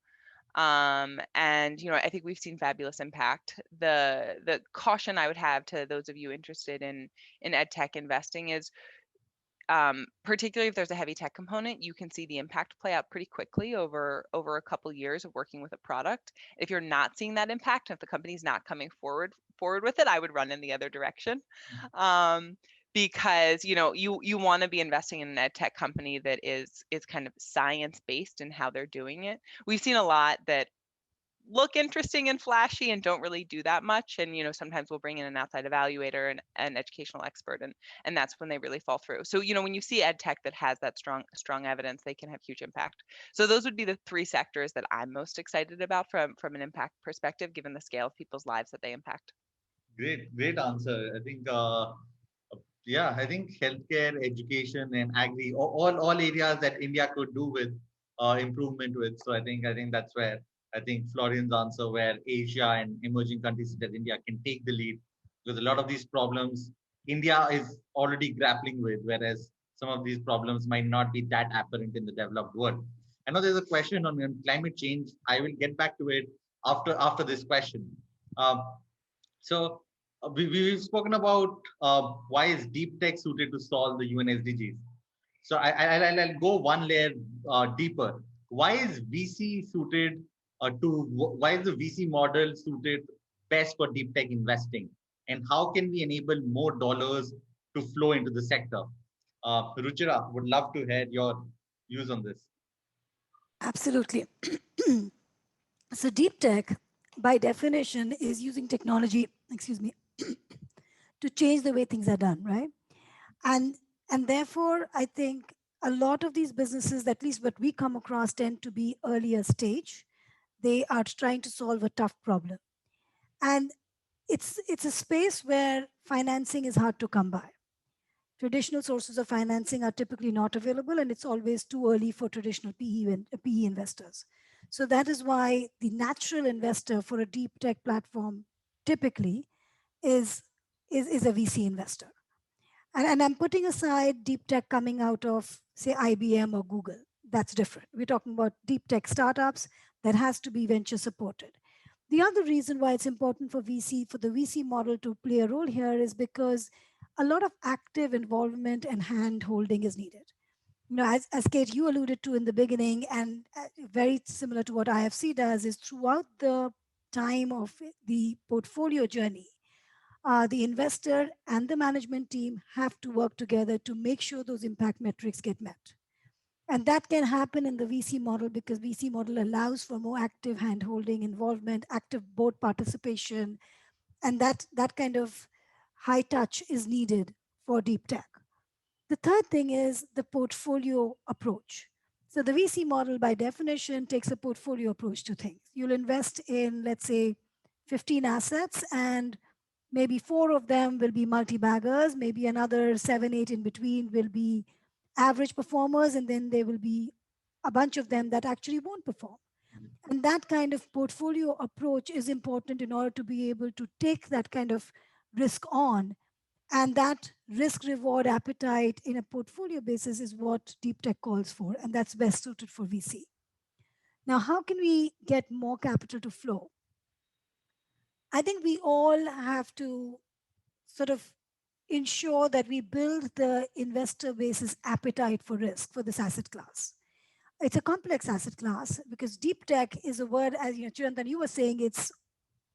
And I think we've seen fabulous impact. The caution I would have to those of you interested in ed tech investing is, particularly if there's a heavy tech component, you can see the impact play out pretty quickly over a couple years of working with a product. If you're not seeing that impact, if the company's not coming forward with it, I would run in the other direction. Because you want to be investing in an ed tech company that is kind of science based in how they're doing it. We've seen a lot that look interesting and flashy and don't really do that much, and sometimes we'll bring in an outside evaluator and an educational expert, and that's when they really fall through. So when you see ed tech that has that strong evidence, they can have huge impact. So those would be the three sectors that I'm most excited about from an impact perspective, given the scale of people's lives that they impact. Great answer. I think, yeah, I think healthcare, education, and agri, all areas that India could do with improvement with. So I think that's where I think Florian's answer, where Asia and emerging countries such as India can take the lead, because a lot of these problems India is already grappling with, whereas some of these problems might not be that apparent in the developed world. I know there's a question on climate change. I will get back to it after this question. Um, we've spoken about why is deep tech suited to solve the UN SDGs. So I'll go one layer deeper. Why is VC suited why is the VC model suited best for deep tech investing? And how can we enable more dollars to flow into the sector? Ruchira, would love to hear your views on this. Absolutely. So deep tech, by definition, is using technology, excuse me, to change the way things are done, right? And and therefore, I think a lot of these businesses, at least what we come across, tend to be earlier stage. They are trying to solve a tough problem, and it's a space where financing is hard to come by. Traditional sources of financing are typically not available, and it's always too early for traditional PE investors. So that is why the natural investor for a deep tech platform typically is is a VC investor. And I'm putting aside deep tech coming out of, say, IBM or Google. That's different. We're talking about deep tech startups that has to be venture supported. The other reason why it's important for the VC model to play a role here is because a lot of active involvement and hand holding is needed. As Kate, you alluded to in the beginning, and very similar to what IFC does, is throughout the time of the portfolio journey, the investor and the management team have to work together to make sure those impact metrics get met. And that can happen in the VC model because VC model allows for more active handholding, involvement, active board participation, and that kind of high touch is needed for deep tech. The third thing is the portfolio approach. So the VC model, by definition, takes a portfolio approach to things. You'll invest in, let's say, 15 assets, and maybe 4 of them will be multi-baggers, maybe another 7, 8 in between will be average performers, and then there will be a bunch of them that actually won't perform. And that kind of portfolio approach is important in order to be able to take that kind of risk on. And that risk reward appetite in a portfolio basis is what deep tech calls for, and that's best suited for VC. Now, how can we get more capital to flow? I think we all have to sort of ensure that we build the investor base's appetite for risk for this asset class. It's a complex asset class because deep tech is a word, as Chirantan, you were saying, it's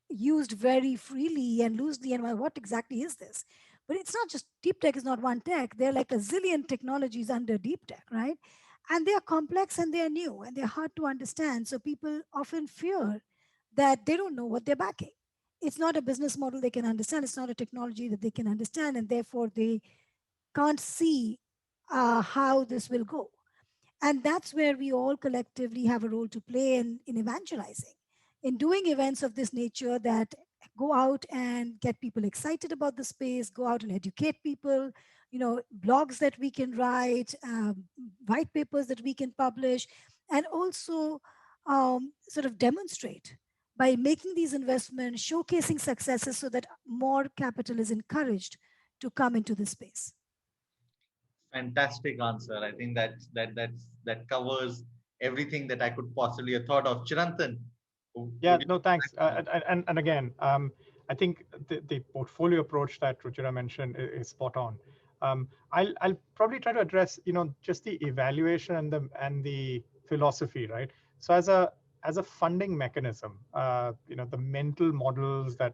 used very freely and loosely. And what exactly is this? But it's not just deep tech is not one tech. There are like a zillion technologies under deep tech, right? And they are complex and they are new and they're hard to understand. So people often fear that they don't know what they're backing. It's not a business model they can understand. It's not a technology that they can understand. And therefore, they can't see how this will go. And that's where we all collectively have a role to play in evangelizing, in doing events of this nature that go out and get people excited about the space, go out and educate people, blogs that we can write, white papers that we can publish, and also sort of demonstrate by making these investments, showcasing successes so that more capital is encouraged to come into this space. Fantastic answer. I think that covers everything that I could possibly have thought of. Chirantan, Yeah, would you no, thanks. like to And again, I think the portfolio approach that Ruchira mentioned is spot on. I'll probably try to address, just the evaluation and the philosophy, right? So as a funding mechanism, the mental models that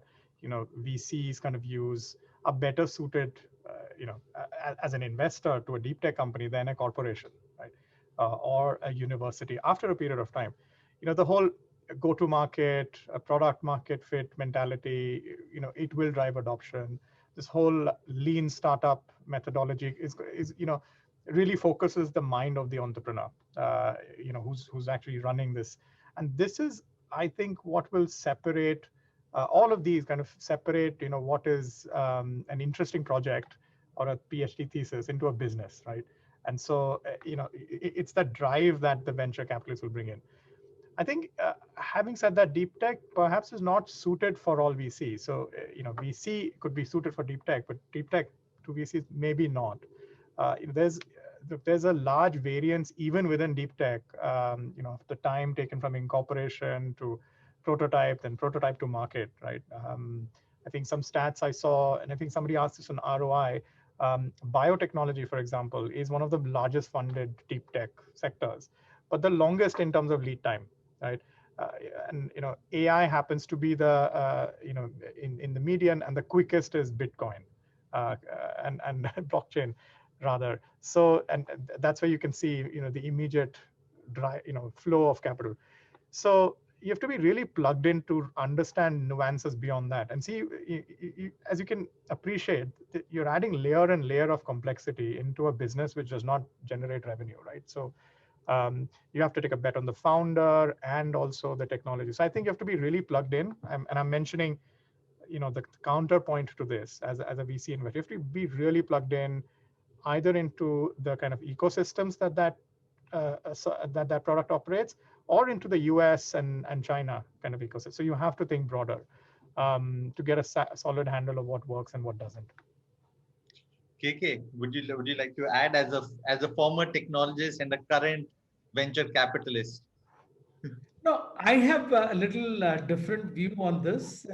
VCs kind of use are better suited, as an investor to a deep tech company than a corporation, right? Or a university after a period of time. The whole go to market, a product market fit mentality, it will drive adoption. This whole lean startup methodology is really focuses the mind of the entrepreneur, who's actually running this. And this is, I think, what will separate all of these kind of separate, what is an interesting project or a PhD thesis into a business, right? And so, it's that drive that the venture capitalists will bring in. I think, having said that, deep tech perhaps is not suited for all VC. So, VC could be suited for deep tech, but deep tech to VCs maybe not. There's a large variance even within deep tech. The time taken from incorporation to prototype, then prototype to market, right? I think some stats I saw, and I think somebody asked this on ROI. Biotechnology, for example, is one of the largest funded deep tech sectors, but the longest in terms of lead time, right? Uh, and AI happens to be the in the median, and the quickest is Bitcoin, and blockchain rather. So, and that's where you can see the immediate flow of capital. So you have to be really plugged in to understand nuances beyond that, and see, as you can appreciate, you're adding layer and layer of complexity into a business which does not generate revenue, right? So you have to take a bet on the founder and also the technology. So I think you have to be really plugged in. And I'm mentioning, the counterpoint to this as a VC investor. You have to be really plugged in, either into the kind of ecosystems that product operates, or into the US and China kind of ecosystem. So you have to think broader to get a solid handle of what works and what doesn't. KK, would you like to add as a former technologist and a current venture capitalist? No, I have a little different view on this.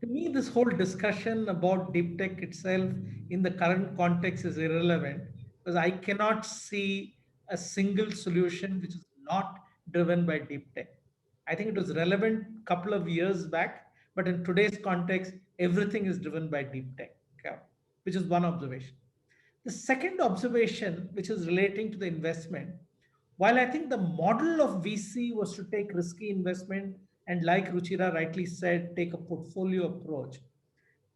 To me, this whole discussion about deep tech itself in the current context is irrelevant, because I cannot see a single solution which is not driven by deep tech. I think it was relevant a couple of years back, but in today's context, everything is driven by deep tech, which is one observation. The second observation, which is relating to the investment, while I think the model of VC was to take risky investment and, like Ruchira rightly said, take a portfolio approach,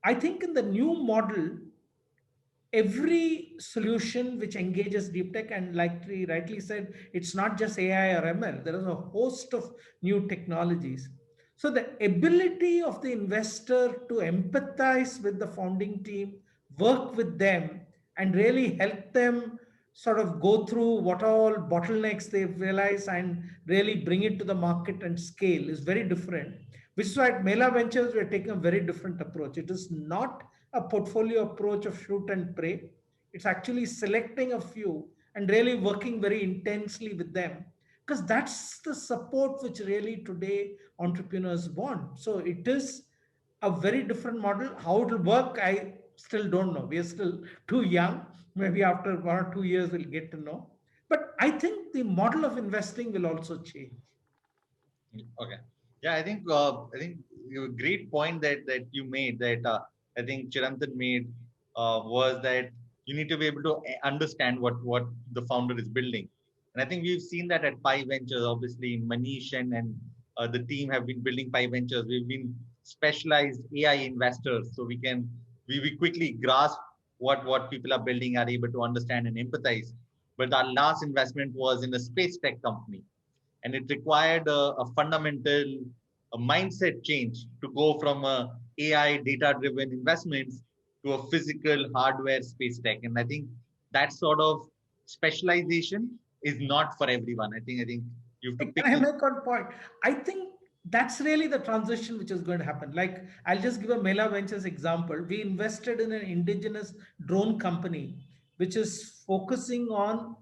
I think in the new model, every solution which engages deep tech, and like he rightly said, it's not just AI or ML, there is a host of new technologies. So the ability of the investor to empathize with the founding team, work with them, and really help them sort of go through what all bottlenecks they've realized and really bring it to the market and scale is very different. Which is why at Mela Ventures, we're taking a very different approach. It is not a portfolio approach of shoot and pray. It's actually selecting a few and really working very intensely with them, because that's the support which really today entrepreneurs want. So it is a very different model. How it will work, I still don't know. We are still too young. Maybe after 1 or 2 years, we'll get to know. But I think the model of investing will also change. Okay. Yeah, I think a great point that you made, that I think Chirantan made, was that you need to be able to understand what the founder is building. And I think we've seen that at Pi Ventures. Obviously, Manish and the team have been building Pi Ventures. We've been specialized AI investors, so we quickly grasp what people are building, are able to understand and empathize. But our last investment was in a space tech company, and it required a fundamental a mindset change to go from AI data driven investments to a physical hardware space tech. And I think that sort of specialization is not for everyone. I think you have to pick. Can I make one point? I think that's really the transition which is going to happen. Like, I'll just give a Mela Ventures example. We invested in an indigenous drone company which is focusing on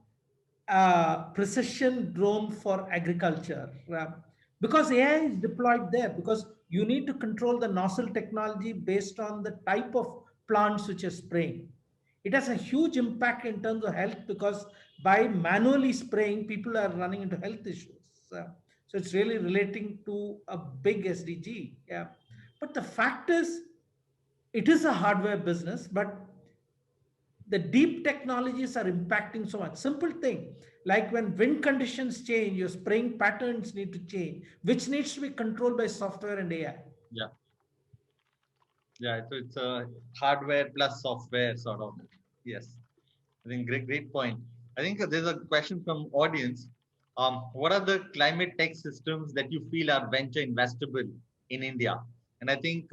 precision drone for agriculture, because AI is deployed there, because you need to control the nozzle technology based on the type of plants which are spraying. It has a huge impact in terms of health, because by manually spraying, people are running into health issues. So it's really relating to a big SDG. Yeah. But the fact is, it is a hardware business, but the deep technologies are impacting so much. Simple thing, like when wind conditions change, your spraying patterns need to change, which needs to be controlled by software and AI. Yeah, yeah. So it's a hardware plus software sort of. Yes. I think great point. I think there's a question from audience. What are the climate tech systems that you feel are venture investable in India? And I think,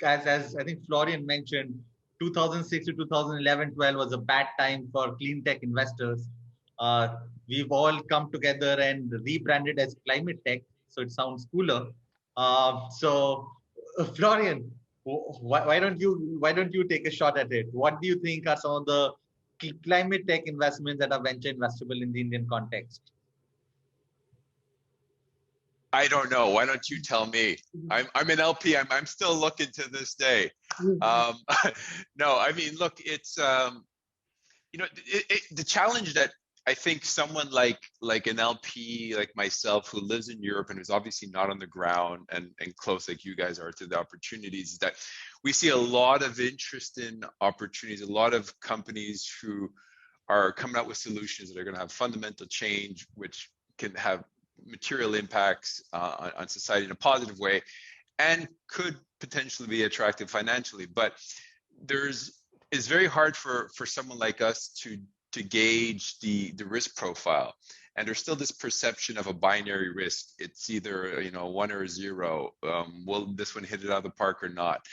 as I think Florian mentioned, 2006 to 2011-12 was a bad time for clean tech investors. Uh, we've all come together and rebranded as climate tech, so it sounds cooler. Florian, why don't you take a shot at it? What do you think are some of the climate tech investments that are venture investable in the Indian context? I don't know. Why don't you tell me? I'm an LP. I'm still looking to this day. No, I mean, look, it's the challenge that I think someone like an LP like myself who lives in Europe and who's obviously not on the ground and close like you guys are to the opportunities is that we see a lot of interest in opportunities, a lot of companies who are coming out with solutions that are going to have fundamental change, which can have material impacts on society in a positive way and could potentially be attractive financially. But it's very hard for someone like us to gauge the risk profile. And there's still this perception of a binary risk. It's either 1 or 0. Will this one hit it out of the park or not?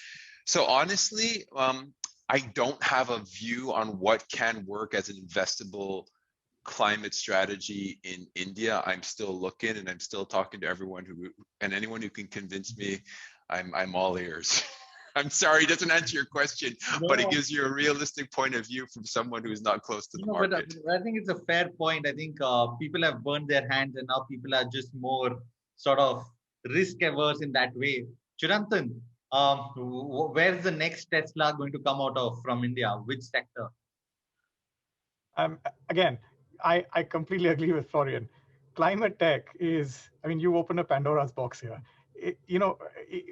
So honestly, I don't have a view on what can work as an investable climate strategy in India. I'm still looking, and I'm still talking to everyone and anyone who can convince me. I'm all ears. I'm sorry, it doesn't answer your question, but it gives you a realistic point of view from someone who's not close to the market. But I think it's a fair point. I think people have burned their hands, and now people are just more sort of risk averse in that way. Chirantan, where's the next Tesla going to come out of from India? Which sector? Again, I completely agree with Florian. Climate tech you open a Pandora's box here.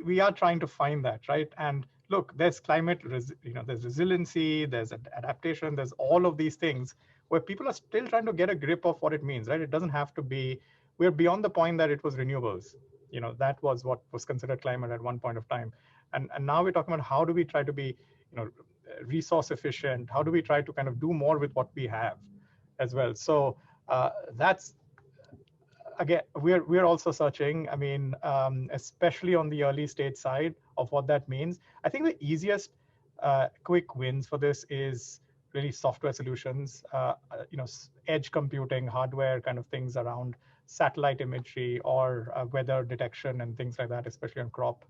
We are trying to find that, right? And look, there's there's resiliency, there's adaptation, there's all of these things where people are still trying to get a grip of what it means, right? It doesn't have to be, we're beyond the point that it was renewables. That was what was considered climate at one point of time. And now we're talking about how do we try to be, resource efficient? How do we try to kind of do more with what we have as well? So that's, again, we're also searching. I mean, especially on the early stage side of what that means. I think the easiest quick wins for this is really software solutions, edge computing, hardware kind of things around satellite imagery or weather detection and things like that, especially on crop,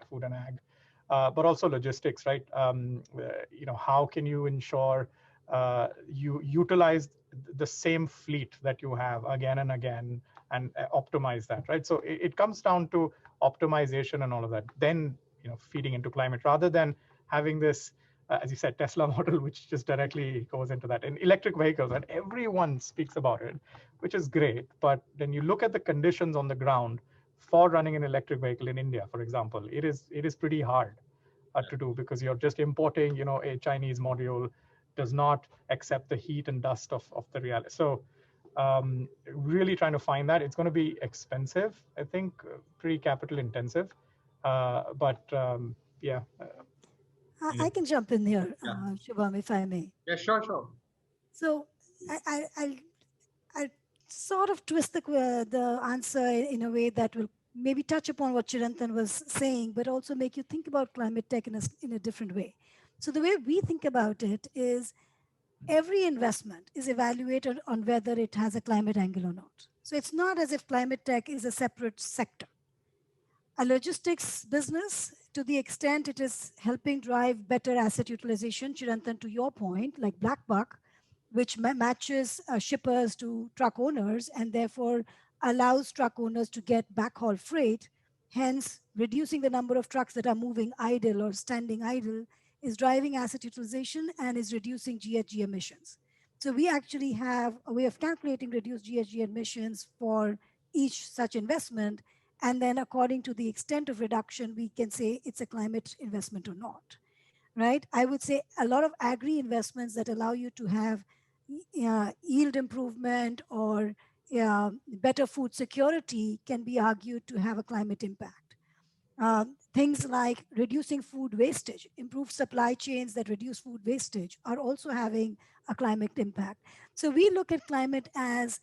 food and ag, but also logistics, right? How can you ensure you utilize the same fleet that you have again and again and optimize that, right? So it comes down to optimization and all of that, then feeding into climate rather than having this, as you said, Tesla model, which just directly goes into that. And electric vehicles, and everyone speaks about it, which is great. But then you look at the conditions on the ground for running an electric vehicle in India, for example, it is pretty hard. to do, because you're just importing, a Chinese module does not accept the heat and dust of the reality. So really trying to find that. It's going to be expensive, I think, pretty capital intensive. But yeah. I can jump in here, Yeah. Shubham, if I may. Yeah, sure. So I'll sort of twist the answer in a way that will maybe touch upon what Chirantan was saying, but also make you think about climate tech in a different way. So the way we think about it is every investment is evaluated on whether it has a climate angle or not. So it's not as if climate tech is a separate sector. A logistics business, to the extent it is helping drive better asset utilization, Chirantan, to your point, like Black Buck, which matches shippers to truck owners and therefore allows truck owners to get backhaul freight, hence reducing the number of trucks that are moving idle or standing idle, is driving asset utilization and is reducing GHG emissions. So we actually have a way of calculating reduced GHG emissions for each such investment. And then according to the extent of reduction, we can say it's a climate investment or not, right? I would say a lot of agri investments that allow you to have yield improvement or better food security can be argued to have a climate impact. Things like reducing food wastage, improved supply chains that reduce food wastage are also having a climate impact. So we look at climate as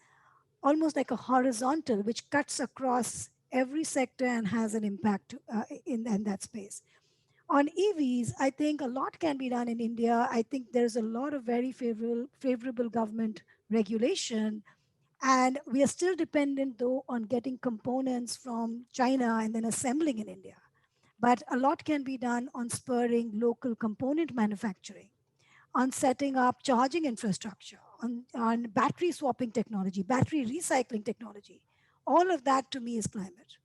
almost like a horizontal, which cuts across every sector and has an impact in that space. On EVs, I think a lot can be done in India. I think there's a lot of very favorable government regulation. And we are still dependent, though, on getting components from China and then assembling in India. But a lot can be done on spurring local component manufacturing, on setting up charging infrastructure, on battery swapping technology, battery recycling technology. All of that to me is climate.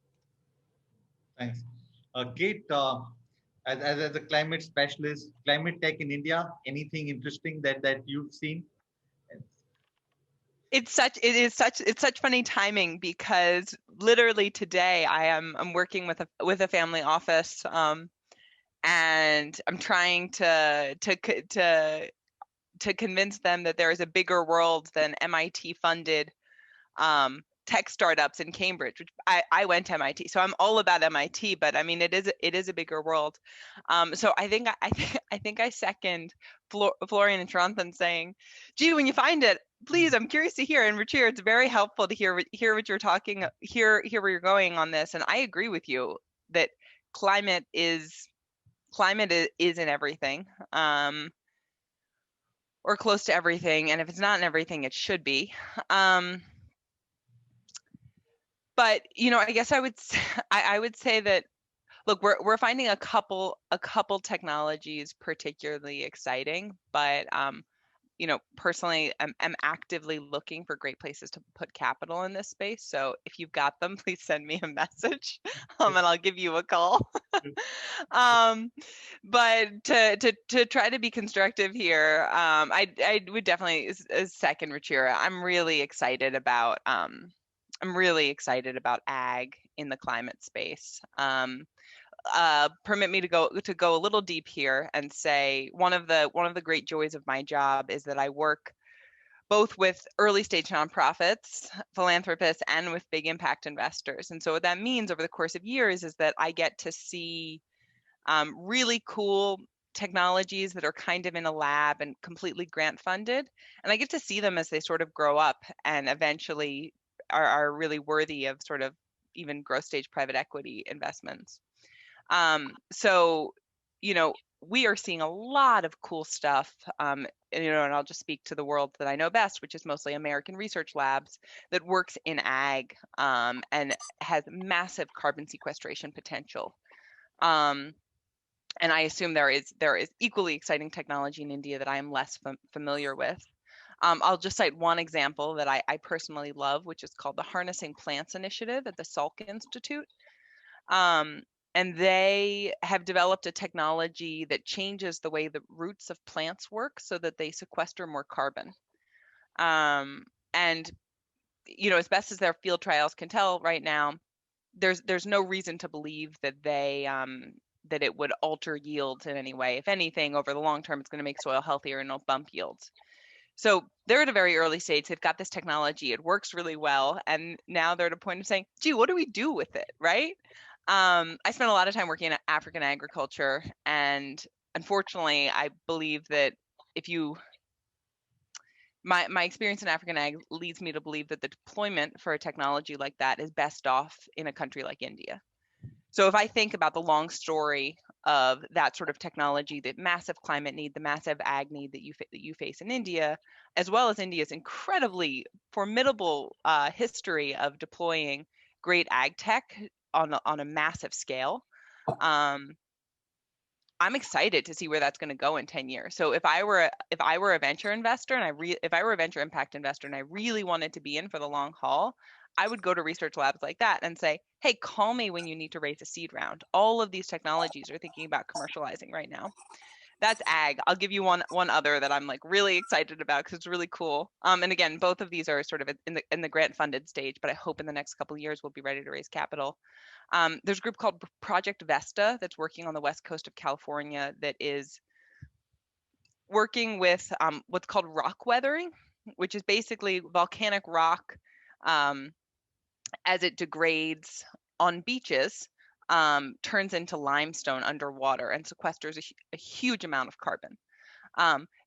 Thanks. Kate, as a climate specialist, climate tech in India, anything interesting that you've seen? It's such funny timing, because literally today I'm working with a family office, and I'm trying to convince them that there is a bigger world than MIT funded tech startups in Cambridge, which I went to MIT, so I'm all about MIT, but I mean it is a bigger world. So I think I second Florian and Sharanthan saying, gee, when you find it, please, I'm curious to hear. And Ruchir, it's very helpful to hear what you're talking, hear where you're going on this. And I agree with you that climate is in everything, or close to everything. And if it's not in everything, it should be. But I guess I would say that, look, we're finding a couple technologies particularly exciting, but personally, I'm actively looking for great places to put capital in this space. So if you've got them, please send me a message, and I'll give you a call. But to try to be constructive here, I would definitely second Ruchira. I'm really excited about ag in the climate space. Permit me to go a little deep here and say one of the great joys of my job is that I work both with early stage nonprofits, philanthropists, and with big impact investors. And so what that means over the course of years is that I get to see really cool technologies that are kind of in a lab and completely grant funded, and I get to see them as they sort of grow up and eventually are really worthy of sort of even growth stage private equity investments. So, we are seeing a lot of cool stuff, and I'll just speak to the world that I know best, which is mostly American research labs, that works in ag, and has massive carbon sequestration potential. And I assume there is equally exciting technology in India that I am less familiar with. I'll just cite one example that I personally love, which is called the Harnessing Plants Initiative at the Salk Institute. And they have developed a technology that changes the way the roots of plants work so that they sequester more carbon. And, as best as their field trials can tell right now, there's no reason to believe that that it would alter yields in any way. If anything, over the long term, it's going to make soil healthier and it'll bump yields. So they're at a very early stage. They've got this technology. It works really well. And now they're at a point of saying, gee, what do we do with it, right? I spent a lot of time working in African agriculture. And unfortunately, I believe that if you my experience in African ag leads me to believe that the deployment for a technology like that is best off in a country like India. So if I think about the long story of that sort of technology, the massive climate need, the massive ag need that you face in India, as well as India's incredibly formidable history of deploying great ag tech on a massive scale, I'm excited to see where that's going to go in 10 years. So if I were a venture investor and if I were a venture impact investor and I really wanted to be in for the long haul, I would go to research labs like that and say, hey, call me when you need to raise a seed round. All of these technologies are thinking about commercializing right now. That's ag. I'll give you one other that I'm like really excited about because it's really cool. And again, both of these are sort of in the grant funded stage, but I hope in the next couple of years we'll be ready to raise capital. There's a group called Project Vesta that's working on the west coast of California that is working with what's called rock weathering, which is basically volcanic rock as it degrades on beaches, turns into limestone underwater and sequesters a huge amount of carbon.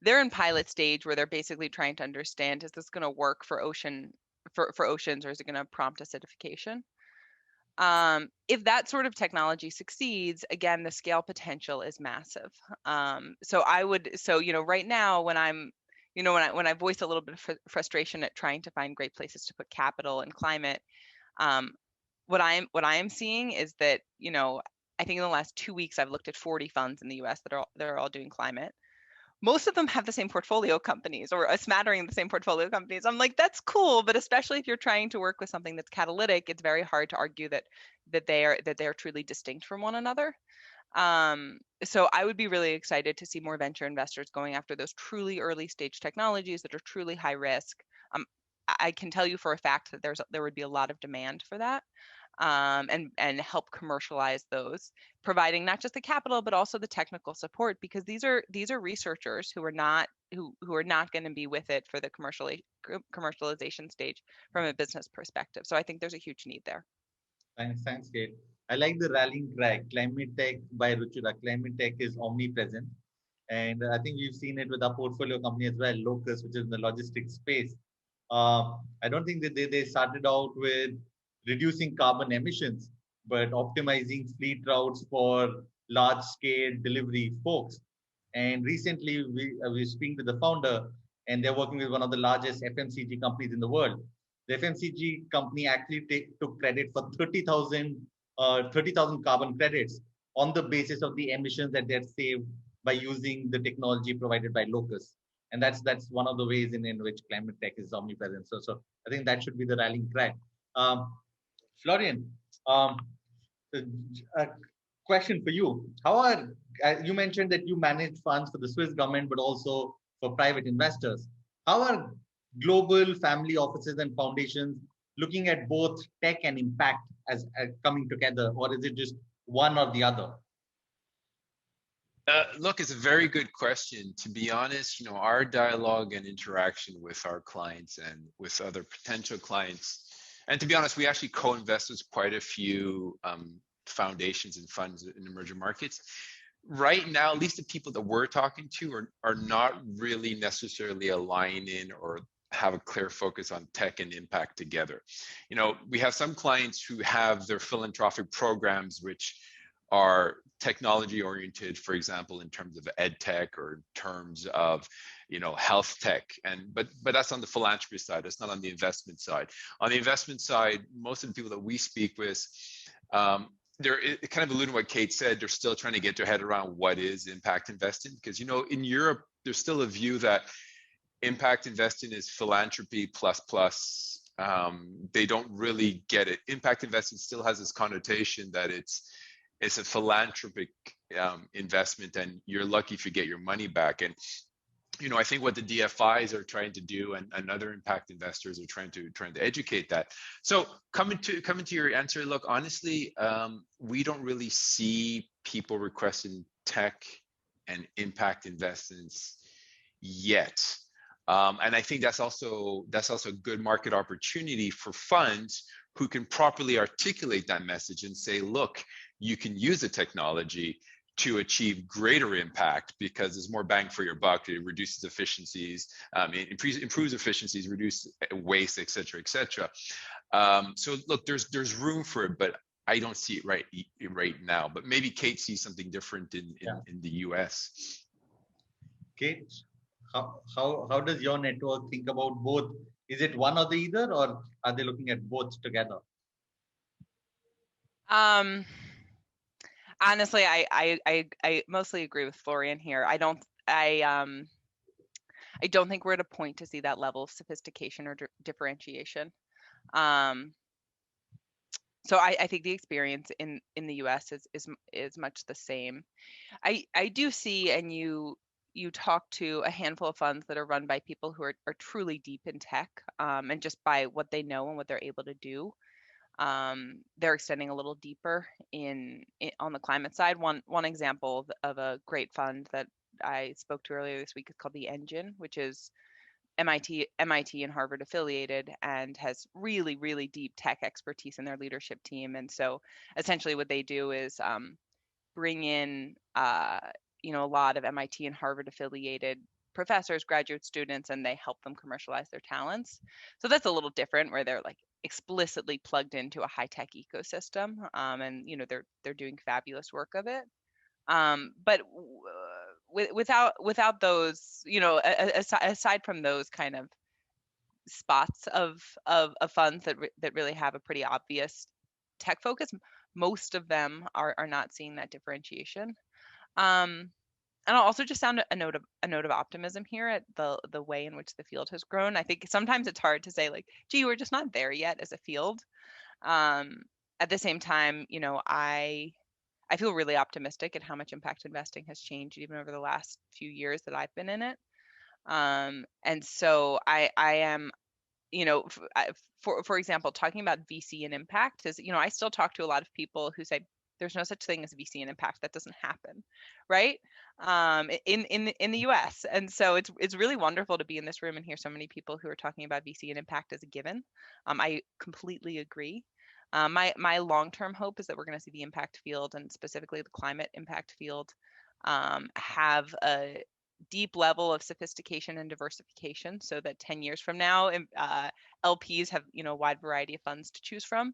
They're in pilot stage where they're basically trying to understand, is this going to work for oceans, or is it going to prompt acidification? If that sort of technology succeeds, again, the scale potential is massive. So right now when when I voice a little bit of frustration at trying to find great places to put capital and climate, what I am seeing is that, I think in the last 2 weeks, I've looked at 40 funds in the US that are all doing climate. Most of them have the same portfolio companies or a smattering of the same portfolio companies. I'm like, that's cool, but especially if you're trying to work with something that's catalytic, it's very hard to argue that they are truly distinct from one another. So I would be really excited to see more venture investors going after those truly early stage technologies that are truly high risk. I can tell you for a fact that there would be a lot of demand for that. And help commercialize those, providing not just the capital but also the technical support, because these are researchers who are not going to be with it for the commercialization stage from a business perspective. So I think there's a huge need there. Thanks, Kate. I like the rallying cry. Climate Tech by Ruchira. Climate Tech is omnipresent, and I think we've seen it with our portfolio company as well, Locus, which is in the logistics space. I don't think that they started out with reducing carbon emissions, but optimizing fleet routes for large-scale delivery folks. And recently, we speaking to the founder, and they're working with one of the largest FMCG companies in the world. The FMCG company actually took credit for 30,000 carbon credits on the basis of the emissions that they're saved by using the technology provided by Locus. And that's one of the ways in which climate tech is omnipresent. So I think that should be the rallying cry. Florian, a question for you. You mentioned that you manage funds for the Swiss government, but also for private investors. How are global family offices and foundations looking at both tech and impact as coming together, or is it just one or the other? Look, it's a very good question. To be honest, our dialogue and interaction with our clients and with other potential clients, and to be honest, we actually co-invest with quite a few foundations and funds in emerging markets. Right now, at least the people that we're talking to are not really necessarily aligning or have a clear focus on tech and impact together. We have some clients who have their philanthropic programs, which are technology oriented, for example, in terms of Edtech or in terms of, health tech. But that's on the philanthropy side. It's not on the investment side. On the investment side, most of the people that we speak with, they're kind of alluding to what Kate said. They're still trying to get their head around what is impact investing, because in Europe there's still a view that impact investing is philanthropy plus. They don't really get it. Impact investing still has this connotation that it's a philanthropic investment, and you're lucky if you get your money back. And I think what the DFIs are trying to do, and other impact investors are trying to educate that. So coming to your answer, look, honestly, we don't really see people requesting tech and impact investments yet. And I think that's also a good market opportunity for funds who can properly articulate that message and say, look, you can use the technology to achieve greater impact because there's more bang for your buck. It reduces efficiencies, it improves efficiencies, reduce waste, et cetera, et cetera. So look, there's room for it, but I don't see it right now. But maybe Kate sees something different in the US. Kate, how does your network think about both? Is it one or the either, or are they looking at both together? Honestly, I mostly agree with Florian here. I don't think we're at a point to see that level of sophistication or differentiation. So I think the experience in the US is much the same. I do see, and you talk to a handful of funds that are run by people who are truly deep in tech, and just by what they know and what they're able to do, they're extending a little deeper on the climate side. One example of a great fund that I spoke to earlier this week is called the Engine, which is MIT and Harvard affiliated and has really, really deep tech expertise in their leadership team. And so essentially what they do is bring in a lot of MIT and Harvard affiliated professors, graduate students, and they help them commercialize their talents. So that's a little different, where they're like explicitly plugged into a high tech ecosystem, and they're doing fabulous work of it. But without those, aside from those kind of spots of funds that really have a pretty obvious tech focus, most of them are not seeing that differentiation. And I'll also just sound a note of optimism here at the way in which the field has grown. I think sometimes it's hard to say like, gee, we're just not there yet as a field. At the same time, I feel really optimistic at how much impact investing has changed even over the last few years that I've been in it. And so I am, for example, talking about VC and impact is, I still talk to a lot of people who say there's no such thing as VC and impact. That doesn't happen, right? In the US. And so it's really wonderful to be in this room and hear so many people who are talking about VC and impact as a given. I completely agree. My long-term hope is that we're going to see the impact field, and specifically the climate impact field, have a deep level of sophistication and diversification, so that 10 years from now, LPs have a wide variety of funds to choose from,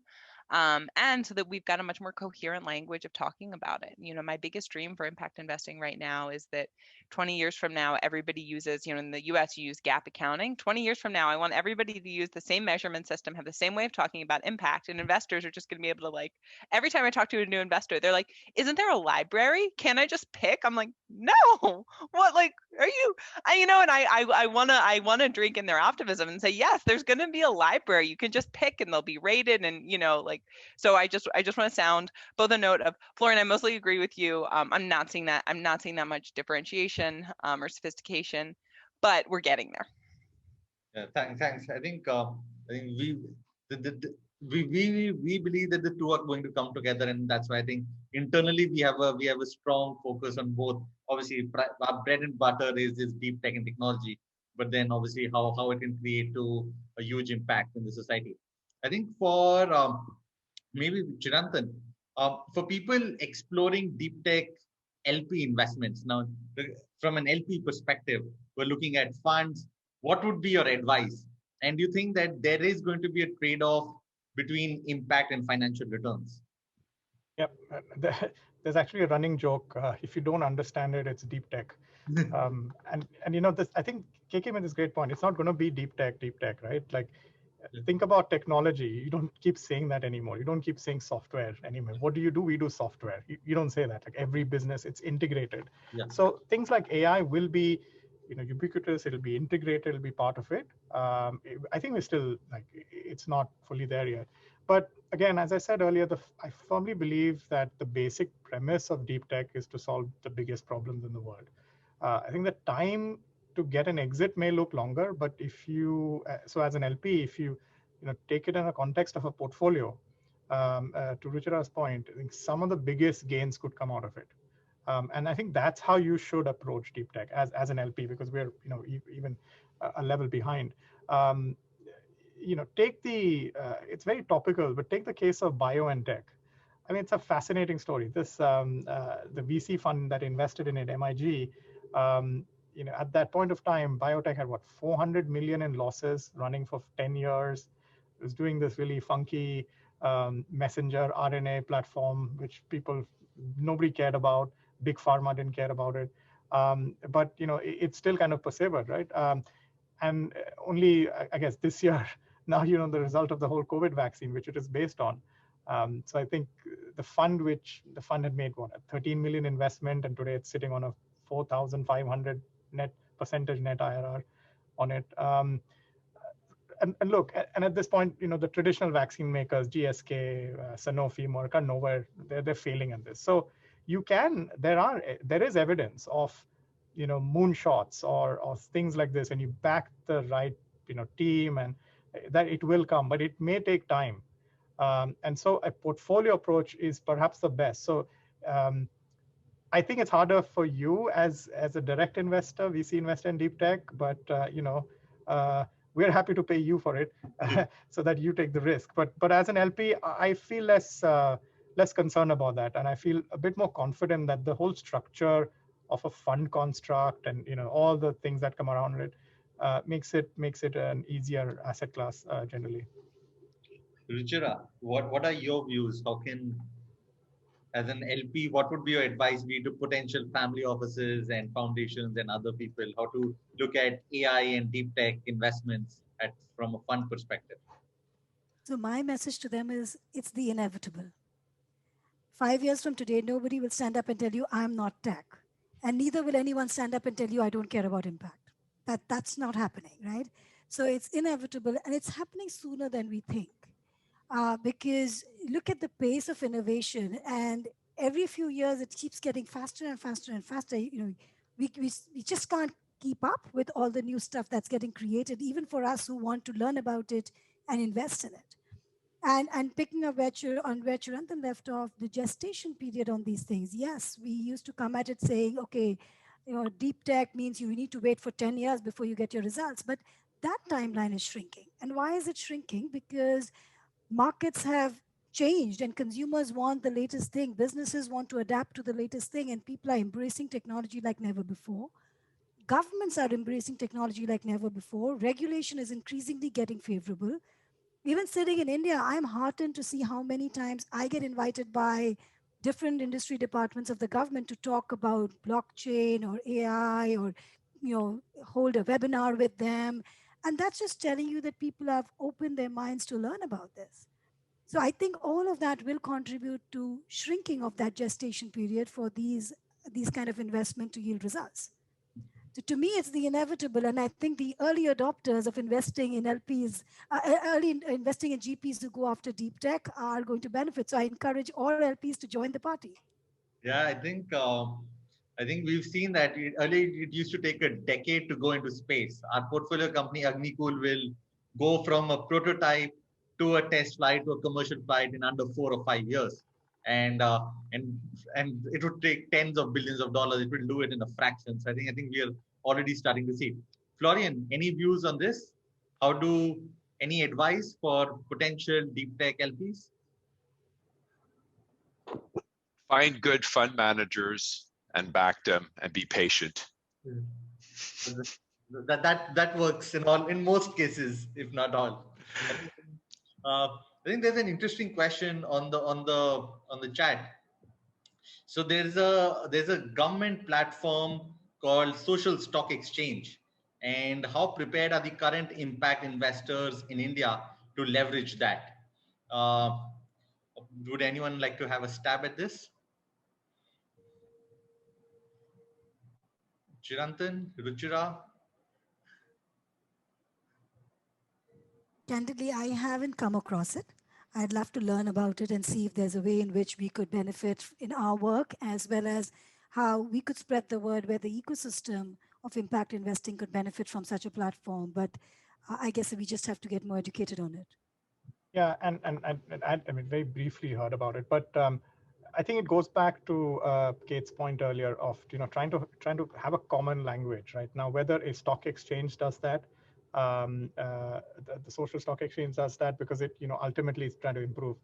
and so that we've got a much more coherent language of talking about it. My biggest dream for impact investing right now is that 20 years from now, everybody uses, in the US, you use GAAP accounting. 20 years from now, I want everybody to use the same measurement system, have the same way of talking about impact, and investors are just going to be able to, every time I talk to a new investor, they're like, isn't there a library? Can I just pick? I'm like, no, what, are you, and I want to drink in their optimism and say, yes, there's going to be a library. You can just pick and they'll be rated. And, so I just want to sound both a note of, Florian, I mostly agree with you. I'm not seeing that much differentiation or sophistication, but we're getting there. Yeah, thanks. I think we believe that the two are going to come together, and that's why I think internally we have a strong focus on both. Obviously, our bread and butter is deep tech and technology, but then obviously how it can create a huge impact in the society. I think for maybe Chirantan, for people exploring deep tech LP investments now, from an LP perspective, we're looking at funds. What would be your advice? And do you think that there is going to be a trade-off between impact and financial returns? Yep. There's actually a running joke. If you don't understand it, it's deep tech. And this, I think KK made this great point. It's not going to be deep tech, right? Think about technology. You don't keep saying that anymore. You don't keep saying software anymore. What do? We do software. You don't say that. Every business, it's integrated. Yeah. So things like AI will be, ubiquitous. It'll be integrated. It'll be part of it. I think we're still it's not fully there yet. But again, as I said earlier, I firmly believe that the basic premise of deep tech is to solve the biggest problems in the world. I think the time to get an exit may look longer, but if you, so as an LP, if you, take it in a context of a portfolio, to Ruchira's point, I think some of the biggest gains could come out of it. And I think that's how you should approach deep tech as an LP, because we're even a level behind. Take it's very topical, but take the case of bio and tech. I mean, it's a fascinating story. The VC fund that invested in it, MIG, at that point of time, biotech had what, 400 million in losses running for 10 years. It was doing this really funky messenger RNA platform, which nobody cared about. Big pharma didn't care about it. But it still kind of persevered, right? And only, I guess, this year, now the result of the whole COVID vaccine, which it is based on. So I think the fund had made what, a 13 million investment, and today it's sitting on a 4,500 net IRR on it. And look, and at this point, the traditional vaccine makers, GSK, Sanofi, Merck, are nowhere. They're failing at this. So there is evidence of moonshots or things like this, and you back the right team, and that it will come, but it may take time. And so a portfolio approach is perhaps the best. So I think it's harder for you as a direct investor, VC investor in deep tech, but we're happy to pay you for it so that you take the risk. But as an LP, I feel less concerned about that, and I feel a bit more confident that the whole structure of a fund construct and all the things that come around it makes it an easier asset class generally. Ruchira, what are your views? How can, as an LP, what would be your advice be to potential family offices and foundations and other people? How to look at AI and deep tech investments from a fund perspective? So my message to them is it's the inevitable. 5 years from today, nobody will stand up and tell you, I'm not tech. And neither will anyone stand up and tell you, I don't care about impact. That's not happening, right? So it's inevitable, and it's happening sooner than we think. Because look at the pace of innovation, and every few years it keeps getting faster and faster and faster. We just can't keep up with all the new stuff that's getting created, even for us who want to learn about it and invest in it. And picking up where Chirantan left off, the gestation period on these things. Yes, we used to come at it saying, okay, deep tech means you need to wait for 10 years before you get your results. But that timeline is shrinking. And why is it shrinking? Because markets have changed and consumers want the latest thing. Businesses want to adapt to the latest thing, and people are embracing technology like never before. Governments are embracing technology like never before. Regulation is increasingly getting favorable. Even sitting in India, I'm heartened to see how many times I get invited by different industry departments of the government to talk about blockchain or AI, or hold a webinar with them. And that's just telling you that people have opened their minds to learn about this. So I think all of that will contribute to shrinking of that gestation period for these kind of investment to yield results. So to me, it's the inevitable, and I think the early adopters of investing in LPs, investing in GPs who go after deep tech are going to benefit. So I encourage all LPs to join the party. Yeah, I think we've seen that earlier it used to take a decade to go into space. Our portfolio company Agnicool will go from a prototype to a test flight to a commercial flight in under 4 or 5 years, and and it would take tens of billions of dollars. It will do it in a fraction. So I think we are already starting to see it. Florian, any views on this? Any advice for potential deep tech LPs? Find good fund managers and back them, and be patient. That works in most cases, if not all. I think there's an interesting question on the chat. So there's a government platform called Social Stock Exchange, and how prepared are the current impact investors in India to leverage that? Uh, would anyone like to have a stab at this? Chirantan, Ruchira? Candidly, I haven't come across it. I'd love to learn about it and see if there's a way in which we could benefit in our work, as well as how we could spread the word where the ecosystem of impact investing could benefit from such a platform. But I guess we just have to get more educated on it. Yeah, I mean, very briefly heard about it, but I think it goes back to Kate's point earlier of trying to have a common language, right? Now, whether a stock exchange does that, the social stock exchange does that, because it ultimately is trying to improve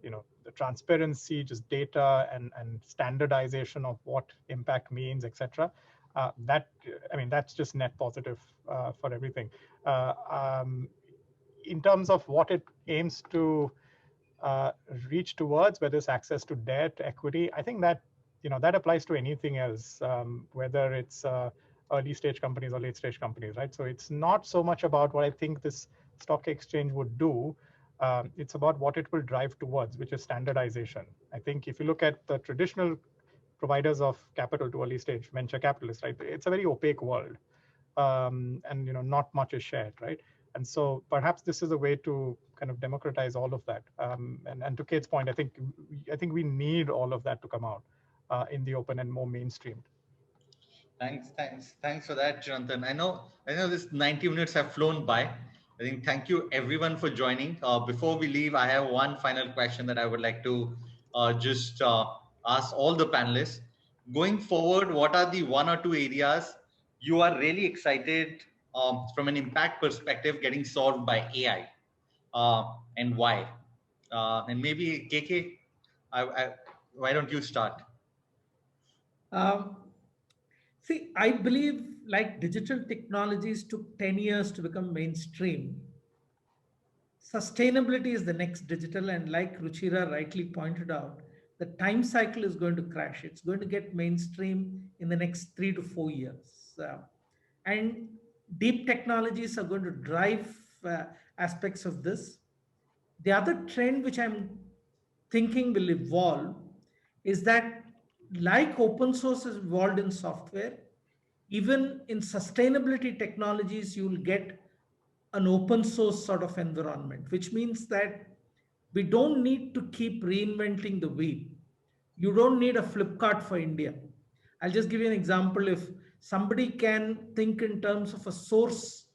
the transparency, just data and standardization of what impact means, etc. That I mean, that's just net positive for everything. In terms of what it aims to uh, reach towards, whether it's access to debt, equity, I think that that applies to anything else, whether it's early stage companies or late stage companies, right? So it's not so much about what I think this stock exchange would do. It's about what it will drive towards, which is standardization. I think if you look at the traditional providers of capital to early stage venture capitalists, right, it's a very opaque world, and not much is shared, right? And so perhaps this is a way to kind of democratize all of that. And to Kate's point, I think we need all of that to come out in the open and more mainstreamed. Thanks for that, Jonathan. I know this 90 minutes have flown by. I think thank you everyone for joining. Before we leave, I have one final question that I would like to just ask all the panelists. Going forward, what are the one or two areas you are really excited from an impact perspective getting solved by AI, and why? And maybe KK, why don't you start? Um, See, I believe like digital technologies took 10 years to become mainstream. Sustainability is the next digital, and like Ruchira rightly pointed out, the time cycle is going to crash. It's going to get mainstream in the next 3 to 4 years. And deep technologies are going to drive aspects of this. The other trend which I'm thinking will evolve is that, like open source has evolved in software, even in sustainability technologies, you will get an open source sort of environment, which means that we don't need to keep reinventing the wheel. You don't need a Flipkart for India. I'll just give you an example. If somebody can think in terms of a source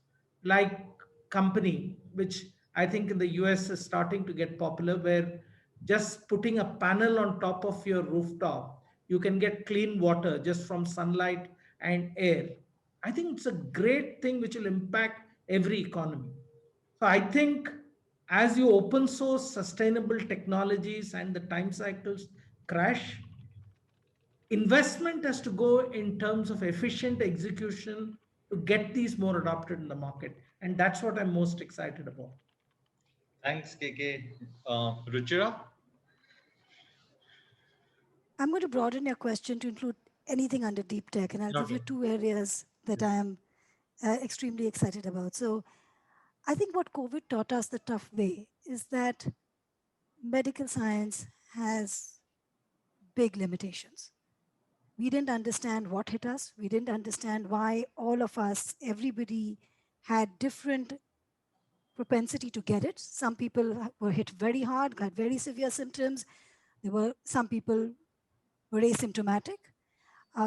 like company, which I think in the US is starting to get popular, where just putting a panel on top of your rooftop, you can get clean water just from sunlight and air. I think it's a great thing which will impact every economy. So I think as you open source sustainable technologies and the time cycles crash, investment has to go in terms of efficient execution to get these more adopted in the market. And that's what I'm most excited about. Thanks, KK. Ruchira? I'm going to broaden your question to include anything under deep tech, and I'll give you Okay. two areas that I am extremely excited about. So, I think what COVID taught us the tough way is that medical science has big limitations. We didn't understand what hit us. We didn't understand why all of us, everybody had different propensity to get it. Some people were hit very hard, got very severe symptoms. There were some people were asymptomatic.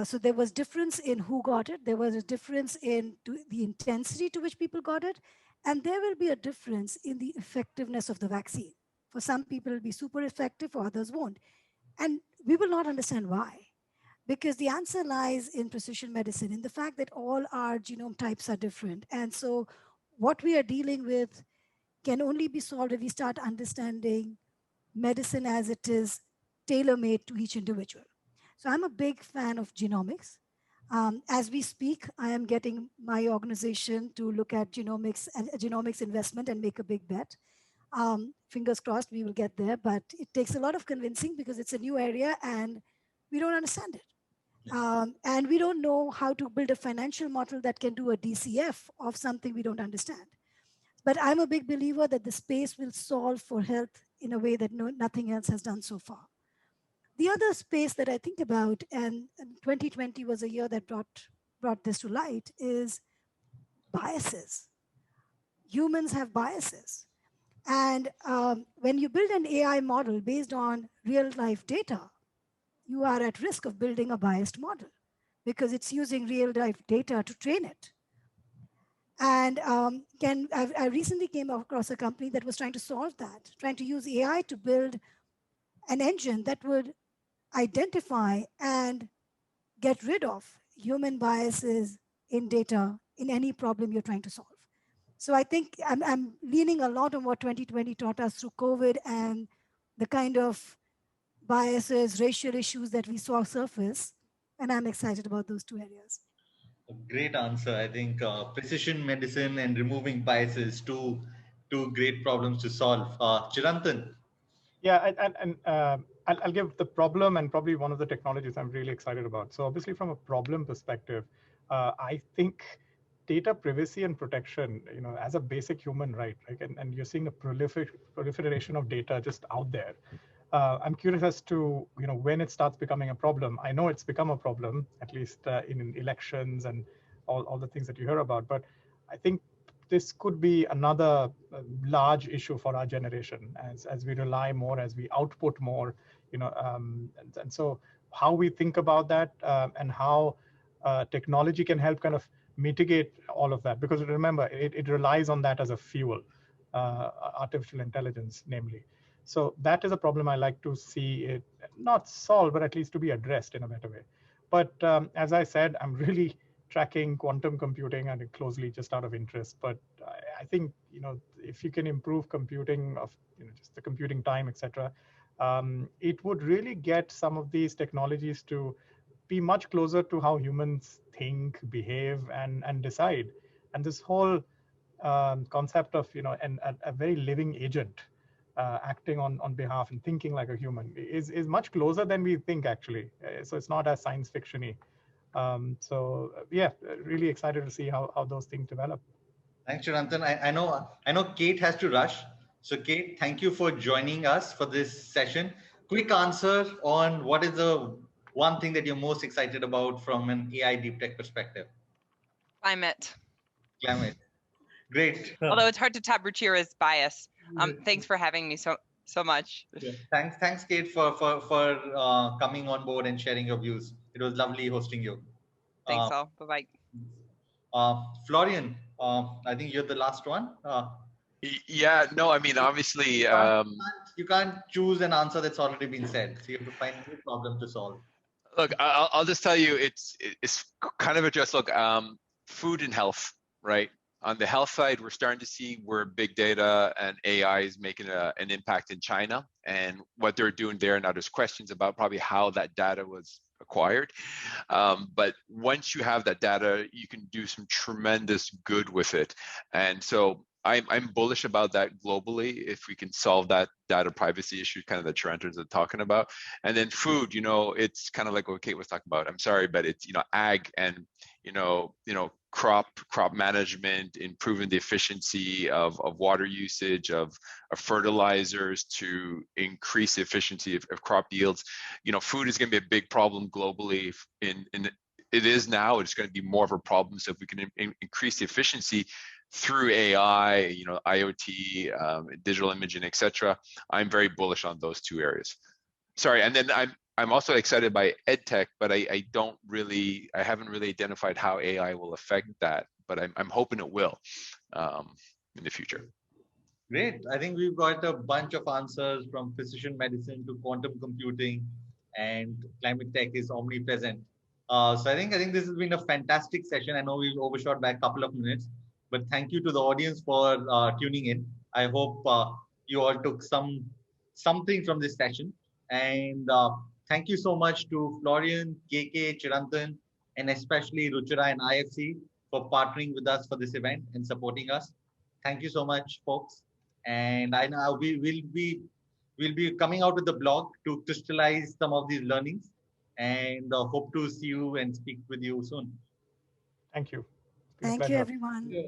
So there was difference in who got it. There was a difference in the intensity to which people got it. And there will be a difference in the effectiveness of the vaccine. For some people, it'll be super effective, for others won't. And we will not understand why. Because the answer lies in precision medicine, in the fact that all our genome types are different. And so what we are dealing with can only be solved if we start understanding medicine as it is tailor-made to each individual. So I'm a big fan of genomics. As we speak, I am getting my organization to look at genomics and genomics investment and make a big bet. Fingers crossed we will get there, but it takes a lot of convincing because it's a new area and we don't understand it. And we don't know how to build a financial model that can do a DCF of something we don't understand. But I'm a big believer that the space will solve for health in a way that nothing else has done so far. The other space that I think about, and 2020 was a year that brought this to light, is biases. Humans have biases. And when you build an AI model based on real life data, you are at risk of building a biased model because it's using real life data to train it. And I recently came across a company that was trying to solve that, trying to use AI to build an engine that would identify and get rid of human biases in data in any problem you're trying to solve. So I think I'm leaning a lot on what 2020 taught us through COVID and the kind of biases, racial issues that we saw surface. And I'm excited about those two areas. A great answer. I think precision medicine and removing biases, two great problems to solve. Chirantan. Yeah, I'll give the problem and probably one of the technologies I'm really excited about. So obviously from a problem perspective, I think data privacy and protection, as a basic human right, and you're seeing a proliferation of data just out there. I'm curious as to, when it starts becoming a problem. I know it's become a problem, at least in elections and all the things that you hear about, but I think this could be another large issue for our generation as we rely more, as we output more, and so how we think about that and how technology can help kind of mitigate all of that, because remember, it relies on that as a fuel, artificial intelligence, namely. So that is a problem I like to see it not solved, but at least to be addressed in a better way. But as I said, I'm really tracking quantum computing and closely just out of interest. But I think, if you can improve computing of, just the computing time, etc., it would really get some of these technologies to be much closer to how humans think, behave, and decide. And this whole concept of, a very living agent acting on behalf and thinking like a human is much closer than we think, actually. So it's not as science fiction-y. So yeah, really excited to see how those things develop. Thanks, Chirantan. I know Kate has to rush. So Kate, thank you for joining us for this session. Quick answer on what is the one thing that you're most excited about from an AI deep tech perspective? Climate. Climate. Great. Although it's hard to top Ruchira's bias. Thanks for having me so much. Yeah. Thanks, Kate, for coming on board and sharing your views. It was lovely hosting you. Thanks all. Bye-bye. Florian, I think you're the last one. Yeah, no, I mean, obviously, you can't choose an answer that's already been said. So you have to find a new problem to solve. Look, I'll just tell you, it's kind of addressed. Look, food and health, right? On the health side, we're starting to see where big data and AI is making an impact in China and what they're doing there. Now, there's questions about probably how that data was acquired. But once you have that data, you can do some tremendous good with it. And so I'm bullish about that globally if we can solve that data privacy issue, kind of that Chirantan's talking about. And then food, it's kind of like what Kate was talking about. I'm sorry, but it's ag and crop management, improving the efficiency of water usage, of fertilizers to increase the efficiency of crop yields. Food is going to be a big problem globally. It is now. It's going to be more of a problem. So if we can increase the efficiency through AI, IoT, digital imaging, etc., I'm very bullish on those two areas. Sorry, and then I'm also excited by Edtech, but I haven't really identified how AI will affect that, but I'm hoping it will in the future. Great. I think we've got a bunch of answers from precision medicine to quantum computing, and climate tech is omnipresent. So I think this has been a fantastic session. I know we've overshot by a couple of minutes, but thank you to the audience for tuning in. I hope you all took something from this session. And thank you so much to Florian, KK, Chirantan, and especially Ruchira and IFC for partnering with us for this event and supporting us. Thank you so much, folks. And I know we'll be coming out with the blog to crystallize some of these learnings, and hope to see you and speak with you soon. Thank you. Thank you, everyone.